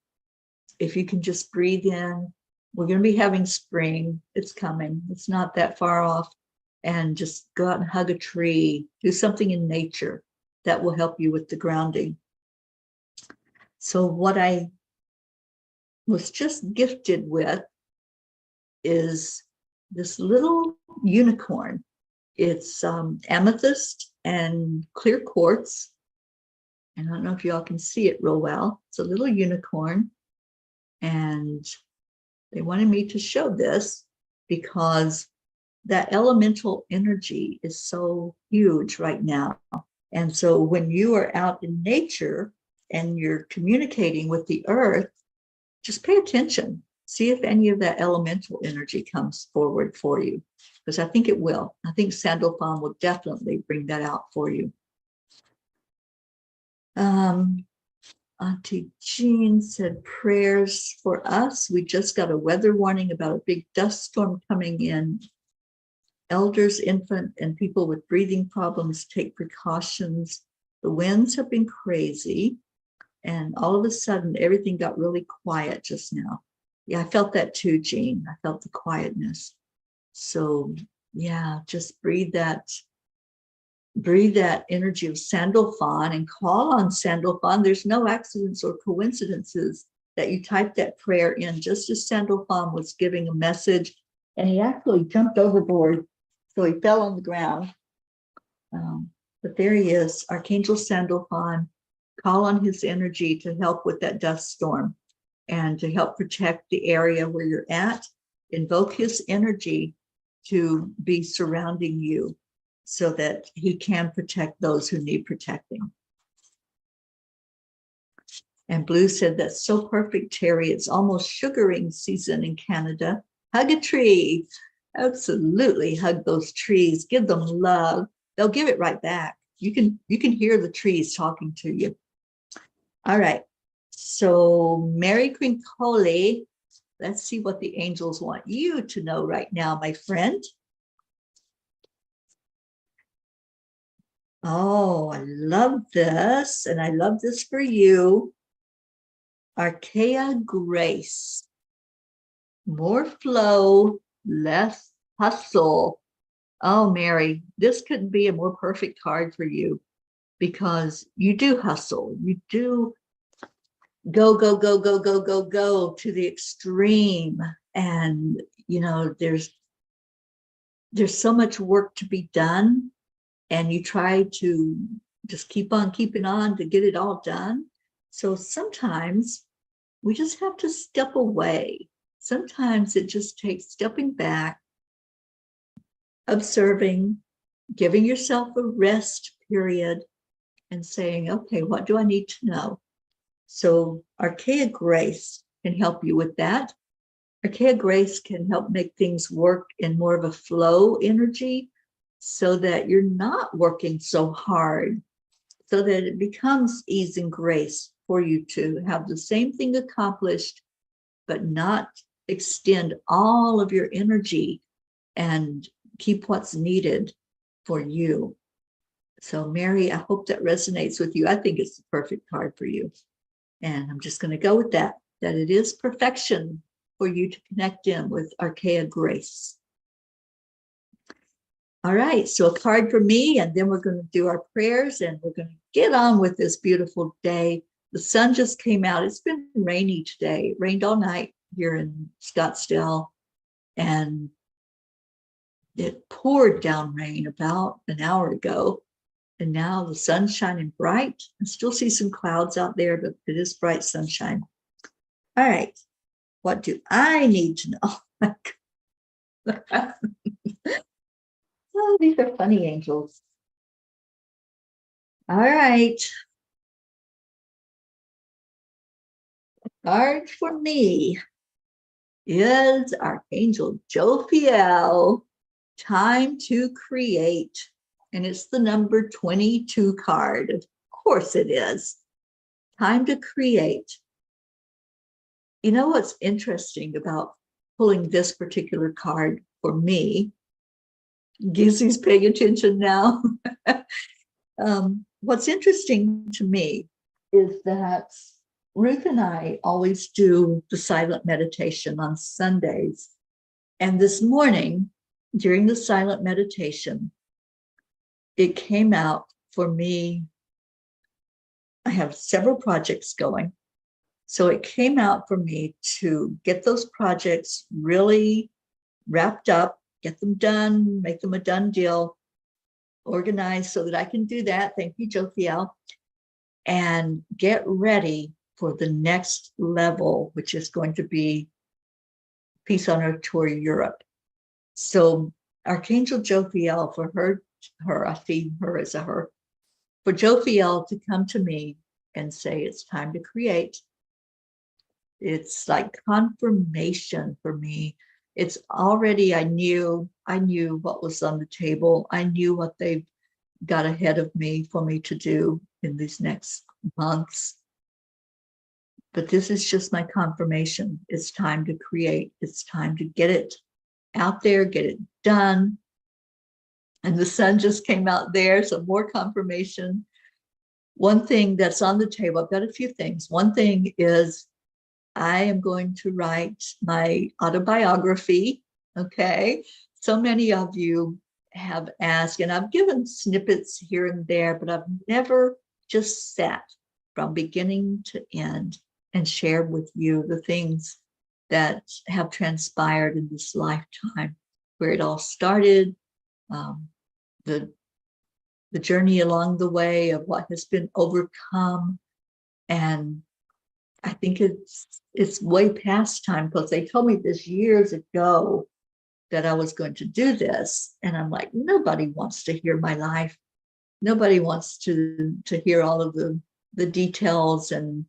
B: if you can just breathe in, we're going to be having spring. It's coming. It's not that far off. And just go out and hug a tree, do something in nature that will help you with the grounding. So what I was just gifted with is this little unicorn. It's amethyst and clear quartz. And I don't know if y'all can see it real well. It's a little unicorn. And they wanted me to show this because that elemental energy is so huge right now. And so when you are out in nature and you're communicating with the earth, just pay attention. See if any of that elemental energy comes forward for you, because I think it will. I think Sandalphon will definitely bring that out for you. Auntie Jean said prayers for us. We just got a weather warning about a big dust storm coming in. Elders, infant, and people with breathing problems take precautions. The winds have been crazy. And all of a sudden, everything got really quiet just now. Yeah, I felt that too, Jean. I felt the quietness. So yeah, just breathe that energy of Sandalphon and call on Sandalphon. There's no accidents or coincidences that you type that prayer in, just as Sandalphon was giving a message, and he actually jumped overboard. So he fell on the ground. But there he is, Archangel Sandalphon. Call on his energy to help with that dust storm and to help protect the area where you're at. Invoke his energy to be surrounding you so that he can protect those who need protecting. And Blue said, that's so perfect, Teri. It's almost sugaring season in Canada. Hug a tree. Absolutely hug those trees. Give them love. They'll give it right back. You can hear the trees talking to you. All right. So Mary Crincoli, let's see what the angels want you to know right now, my friend. Oh, I love this. And I love this for you. Archaea Grace. More flow, less hustle. Oh, Mary, this couldn't be a more perfect card for you because you do hustle. You do go to the extreme. And, you know, there's so much work to be done. And you try to just keep on keeping on to get it all done. So sometimes we just have to step away. Sometimes it just takes stepping back, observing, giving yourself a rest period, and saying, okay, what do I need to know? So Archaic Grace can help you with that. Archaic Grace can help make things work in more of a flow energy so that you're not working so hard, so that it becomes ease and grace for you to have the same thing accomplished, but not extend all of your energy and keep what's needed for you. So Mary, I hope that resonates with you. I think it's the perfect card for you. And I'm just going to go with that it is perfection for you to connect in with Archaic Grace. All right, so a card for me, and then we're going to do our prayers and we're going to get on with this beautiful day. The sun just came out. It's been rainy today. It rained all night here in Scottsdale, and it poured down rain about an hour ago. And now the sun's shining bright. I still see some clouds out there, but it is bright sunshine. All right, what do I need to know? Oh, these are funny angels. All right. Card for me is Archangel Jophiel, time to create. And it's the number 22 card. Of course it is. Time to create. You know what's interesting about pulling this particular card for me? Gizzy's paying attention now. What's interesting to me is that Ruth and I always do the silent meditation on Sundays. And this morning, during the silent meditation, it came out for me. I have several projects going. So it came out for me to get those projects really wrapped up, get them done, make them a done deal, organized so that I can do that. Thank you, Jophiel. And get ready for the next level, which is going to be Peace on Earth Tour Europe. So Archangel Jophiel, for her, I see her as a her, for Jophiel to come to me and say, it's time to create. It's like confirmation for me. It's already, I knew what was on the table. I knew what they've got ahead of me for me to do in these next months. But this is just my confirmation. It's time to create. It's time to get it out there, get it done. And the sun just came out there, so more confirmation. One thing that's on the table, I've got a few things. One thing is I am going to write my autobiography, okay? So many of you have asked, and I've given snippets here and there, but I've never just sat from beginning to end and shared with you the things that have transpired in this lifetime, where it all started, the journey along the way of what has been overcome. And I think it's way past time, because they told me this years ago that I was going to do this. And I'm like, nobody wants to hear my life. Nobody wants to hear all of the details. And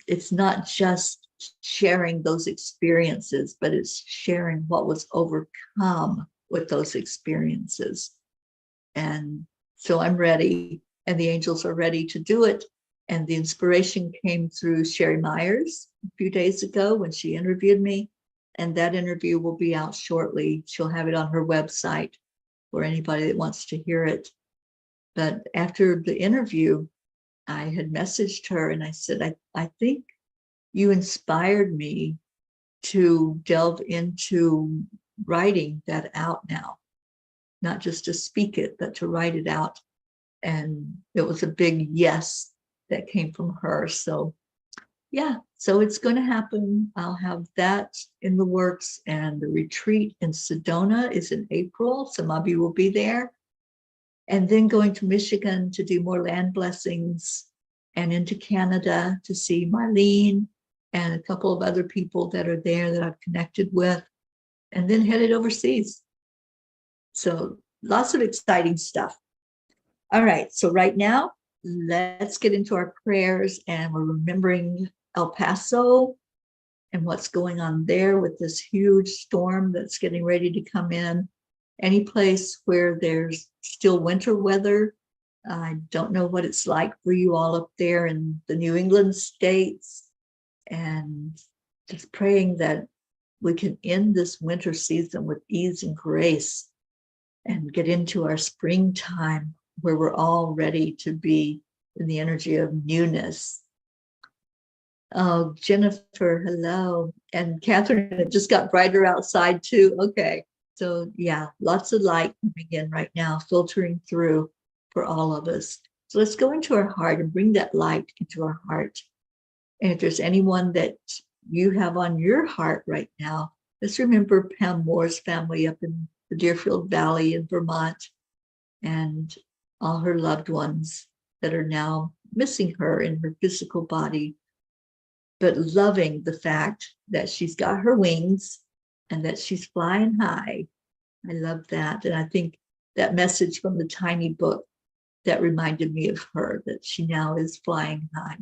B: it's not just sharing those experiences, but it's sharing what was overcome with those experiences. And so I'm ready, and the angels are ready to do it. And the inspiration came through Sherry Myers a few days ago when she interviewed me. And that interview will be out shortly. She'll have it on her website for anybody that wants to hear it. But after the interview, I had messaged her and I said, I think you inspired me to delve into writing that out now, not just to speak it, but to write it out. And it was a big yes that came from her. So yeah, so it's going to happen. I'll have that in the works. And the retreat in Sedona is in April. Some of you will be there. And then going to Michigan to do more land blessings, and into Canada to see Marlene and a couple of other people that are there that I've connected with, and then headed overseas. So lots of exciting stuff. All right, so right now, let's get into our prayers, and we're remembering El Paso and what's going on there with this huge storm that's getting ready to come in. Any place where there's still winter weather, I don't know what it's like for you all up there in the New England states, and just praying that we can end this winter season with ease and grace and get into our springtime where we're all ready to be in the energy of newness. Oh, Jennifer, hello. And Catherine, it just got brighter outside too. Okay. So yeah, lots of light coming in right now, filtering through for all of us. So let's go into our heart and bring that light into our heart. And if there's anyone that you have on your heart right now, let's remember Pam Moore's family up in the Deerfield Valley in Vermont, and all her loved ones that are now missing her in her physical body, but loving the fact that she's got her wings and that she's flying high. I love that. And I think that message from the tiny book that reminded me of her, that she now is flying high.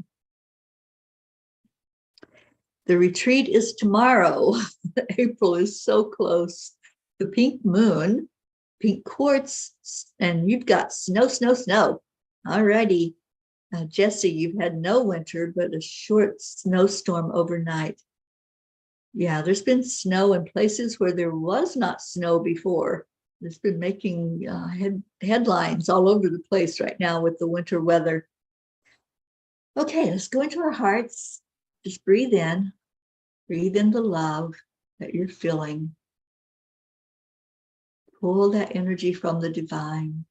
B: The retreat is tomorrow. April is so close. The pink moon, pink quartz, and you've got snow, snow, snow. All righty. Jesse, you've had no winter, but a short snowstorm overnight. Yeah, there's been snow in places where there was not snow before. It's been making headlines all over the place right now with the winter weather. Okay, let's go into our hearts. Just breathe in the love that you're feeling. Pull that energy from the divine.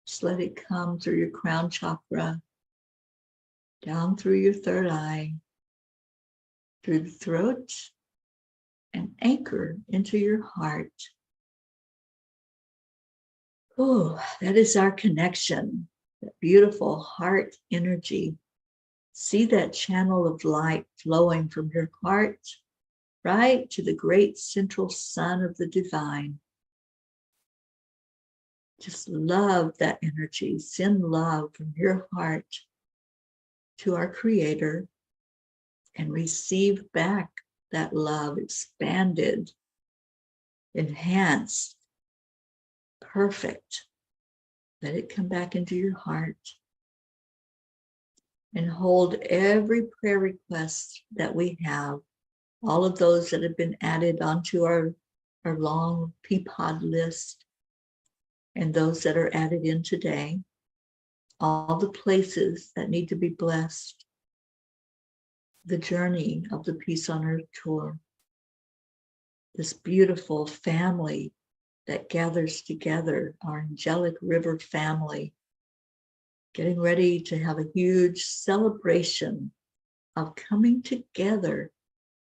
B: Just let it come through your crown chakra, down through your third eye, through the throat, and anchor into your heart. Oh, that is our connection, that beautiful heart energy. See that channel of light flowing from your heart right to the great central sun of the divine. Just love that energy. Send love from your heart to our Creator and receive back that love expanded, enhanced, perfect. Let it come back into your heart and hold every prayer request that we have, all of those that have been added onto our long Peapod list, and those that are added in today, all the places that need to be blessed, the journey of the Peace on Earth tour, this beautiful family that gathers together, our angelic river family, getting ready to have a huge celebration of coming together,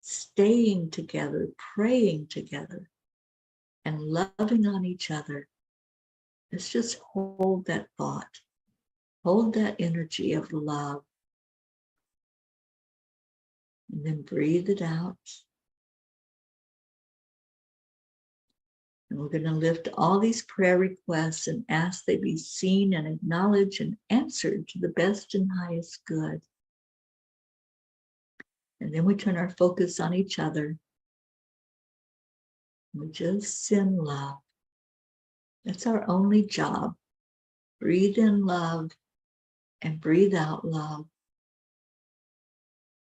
B: staying together, praying together, and loving on each other. Let's just hold that thought, hold that energy of love, and then breathe it out. And we're going to lift all these prayer requests and ask they be seen and acknowledged and answered to the best and highest good. And then we turn our focus on each other. We just send love. That's our only job. Breathe in love and breathe out love.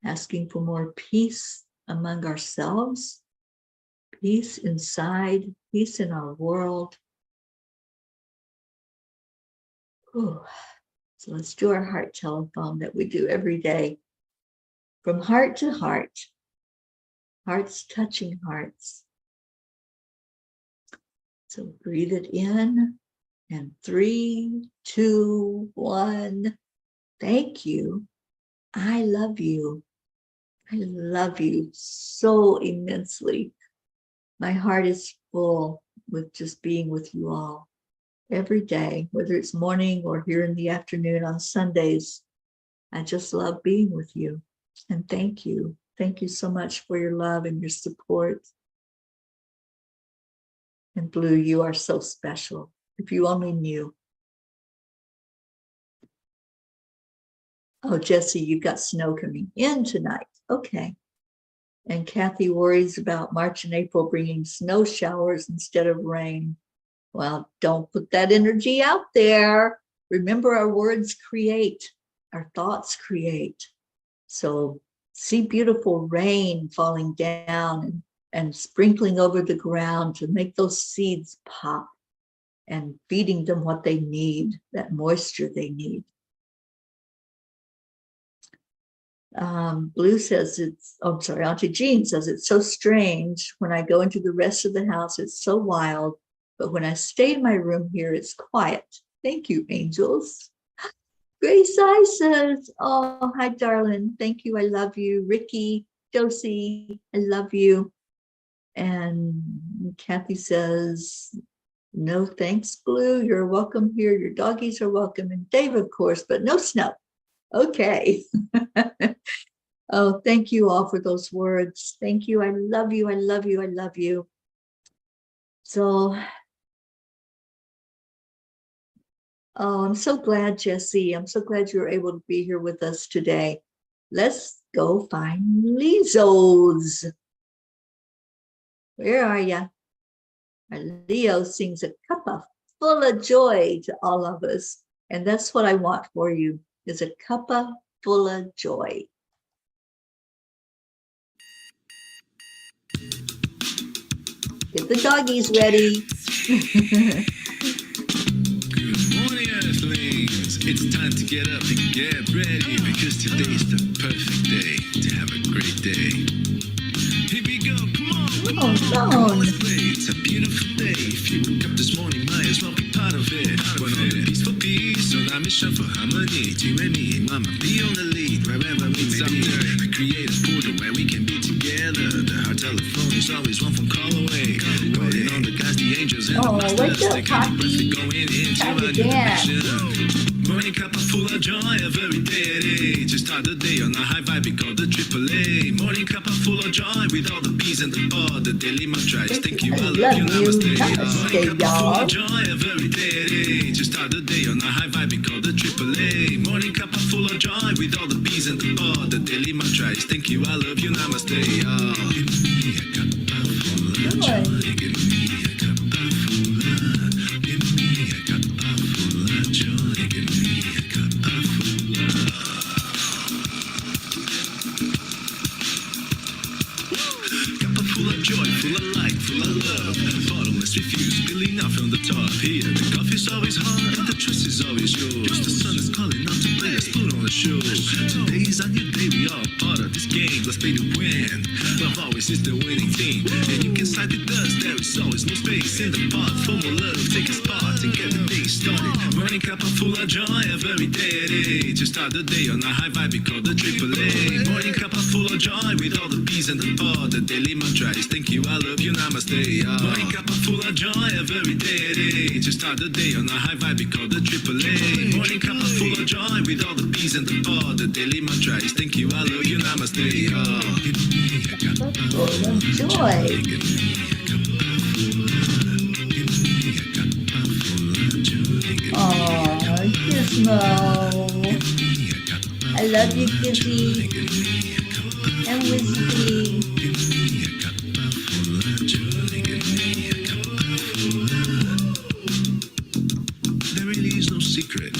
B: Asking for more peace among ourselves, peace inside, peace in our world. Ooh. So let's do our heart telephone that we do every day. From heart to heart, hearts touching hearts. So breathe it in, and 3, 2, 1. Thank you. I love you. I love you so immensely. My heart is full with just being with you all. every day, whether it's morning or here in the afternoon on Sundays. I just love being with you. And thank you. Thank you so much for your love and your support. And Blue, you are so special. If you only knew. Oh, Jesse, you've got snow coming in tonight. Okay. And Kathy worries about March and April bringing snow showers instead of rain. Well, don't put that energy out there. Remember, our words create, our thoughts create. So see beautiful rain falling down and sprinkling over the ground to make those seeds pop and feeding them what they need, that moisture they need. Blue says Auntie Jean says it's so strange. When I go into the rest of the house, it's so wild. But when I stay in my room here, it's quiet. Thank you, angels. Grace I says, oh, hi, darling. Thank you. I love you. Ricky, Josie, I love you. And Kathy says, no thanks, Blue. You're welcome here. Your doggies are welcome. And Dave, of course, but no snow. Okay. Oh, thank you all for those words. Thank you. I love you. I love you. I love you. So, oh, I'm so glad, Jesse. I'm so glad you were able to be here with us today. Let's go find Lizos. Where are you? Our Leo sings a cuppa full of joy to all of us. And that's what I want for you, is a cuppa full of joy. Get the doggies ready.
A: Good morning, Earthlings. It's time to get up and get ready because today's the perfect day to have a great day. Here we go, come on.
B: Oh, no.
A: It's a beautiful day. If you woke up this morning, might as well be part of it. We're on a peaceful peace, on a mission for harmony. You and me, mama, be on the lead wherever we may be. We create a portal where we can be together. The heart telephone is always one phone call away. Waiting on the guys, the angels, and the masters. Take a deep breath, we're going into a new dimension. Morning cup of full of joy, a very day to start the day on a high vibe, we call the AAA. Morning cup of full of joy with all the B's and the bar, the daily mantra is thank you, I love you, namaste. Morning cup of full of joy, a very day to start the day on a high vibe, we call the AAA. Morning cup of full of joy with all the B's and the bar, the daily mantra is thank you, I love you, namaste. Give me a cup of full of joy, give me a cup of full of, give me a cup of full of joy, give me a cup of full of. Cup of full of joy, full of light, full of love. Bottomless refuse, spilling out from the top. Here, the coffee's always hot and the truth is always yours. The sun is calling out to play, let's put on a show. Today's a new day, we are a part of this game. Let's play to win. Love always is the winning team. And you can side with us, there is always no space in the pot. For more love, take a spot and get the day started. Morning cup of full of joy, a very day to start the day on a high vibe, we call the AAA. Morning cup of full of joy with all the P's and the bar. The daily mantra is thank you, I love you, namaste. Morning cup of full of joy, a very day to start the day on a high vibe, we call the AAA. Morning cup of full of joy with all the P's and the bar. The daily mantra is thank you, I love you, namaste. Give me a cup of
B: Full of joy.
A: give me a cup of full of, give me a cup of full of joy. Give
B: Oh, Gizmo.
A: me a cup of
B: I love you, Gizzy
A: give me a cup of
B: and Wizzy.
A: give me a cup of full of joy. Give me a cup of full of. There really is no secret.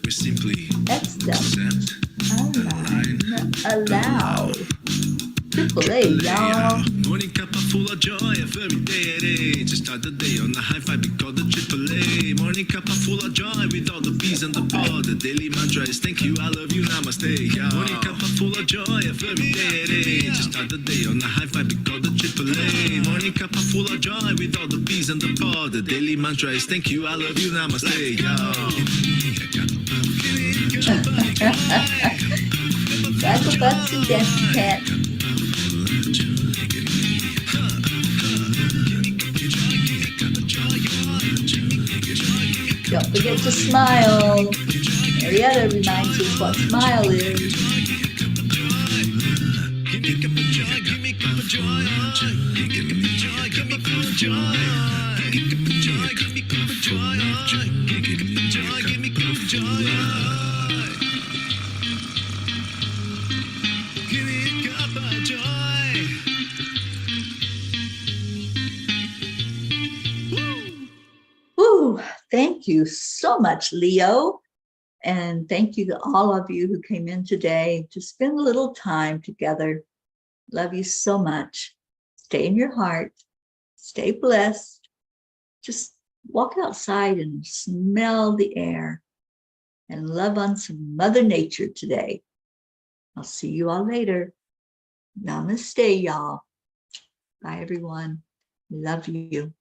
A: We simply
B: That's the
A: accept, align,
B: allow. AAA, y'all.
A: Morning cup of full of joy, a very day to start the day on a high vibe, we call the AAA. Morning cup of full of joy with all the P's and the bar. The daily mantra is thank you, I love you, namaste. Morning cup of full of joy, a very day to start the day on a high vibe, we call the AAA. Morning cup of full of joy with all the P's and the bar. The daily mantra is thank you, I love you, namaste.
B: That's a Bugsy Dancing Cat. Don't forget to smile. Marietta reminds us what smile is.
A: Give me a cup of joy, give me a cup of joy. Give me joy, give me a cup of joy. Give me a cup of joy, give me a cup of joy. Give me joy, give me a cup of joy. Give me a cup of joy.
B: Woo! Thank you so much, Leo. And thank you to all of you who came in today to spend a little time together. Love you so much. Stay in your heart. Stay blessed. Just walk outside and smell the air and love on some Mother Nature today. I'll see you all later. Namaste, y'all. Bye, everyone. Love you.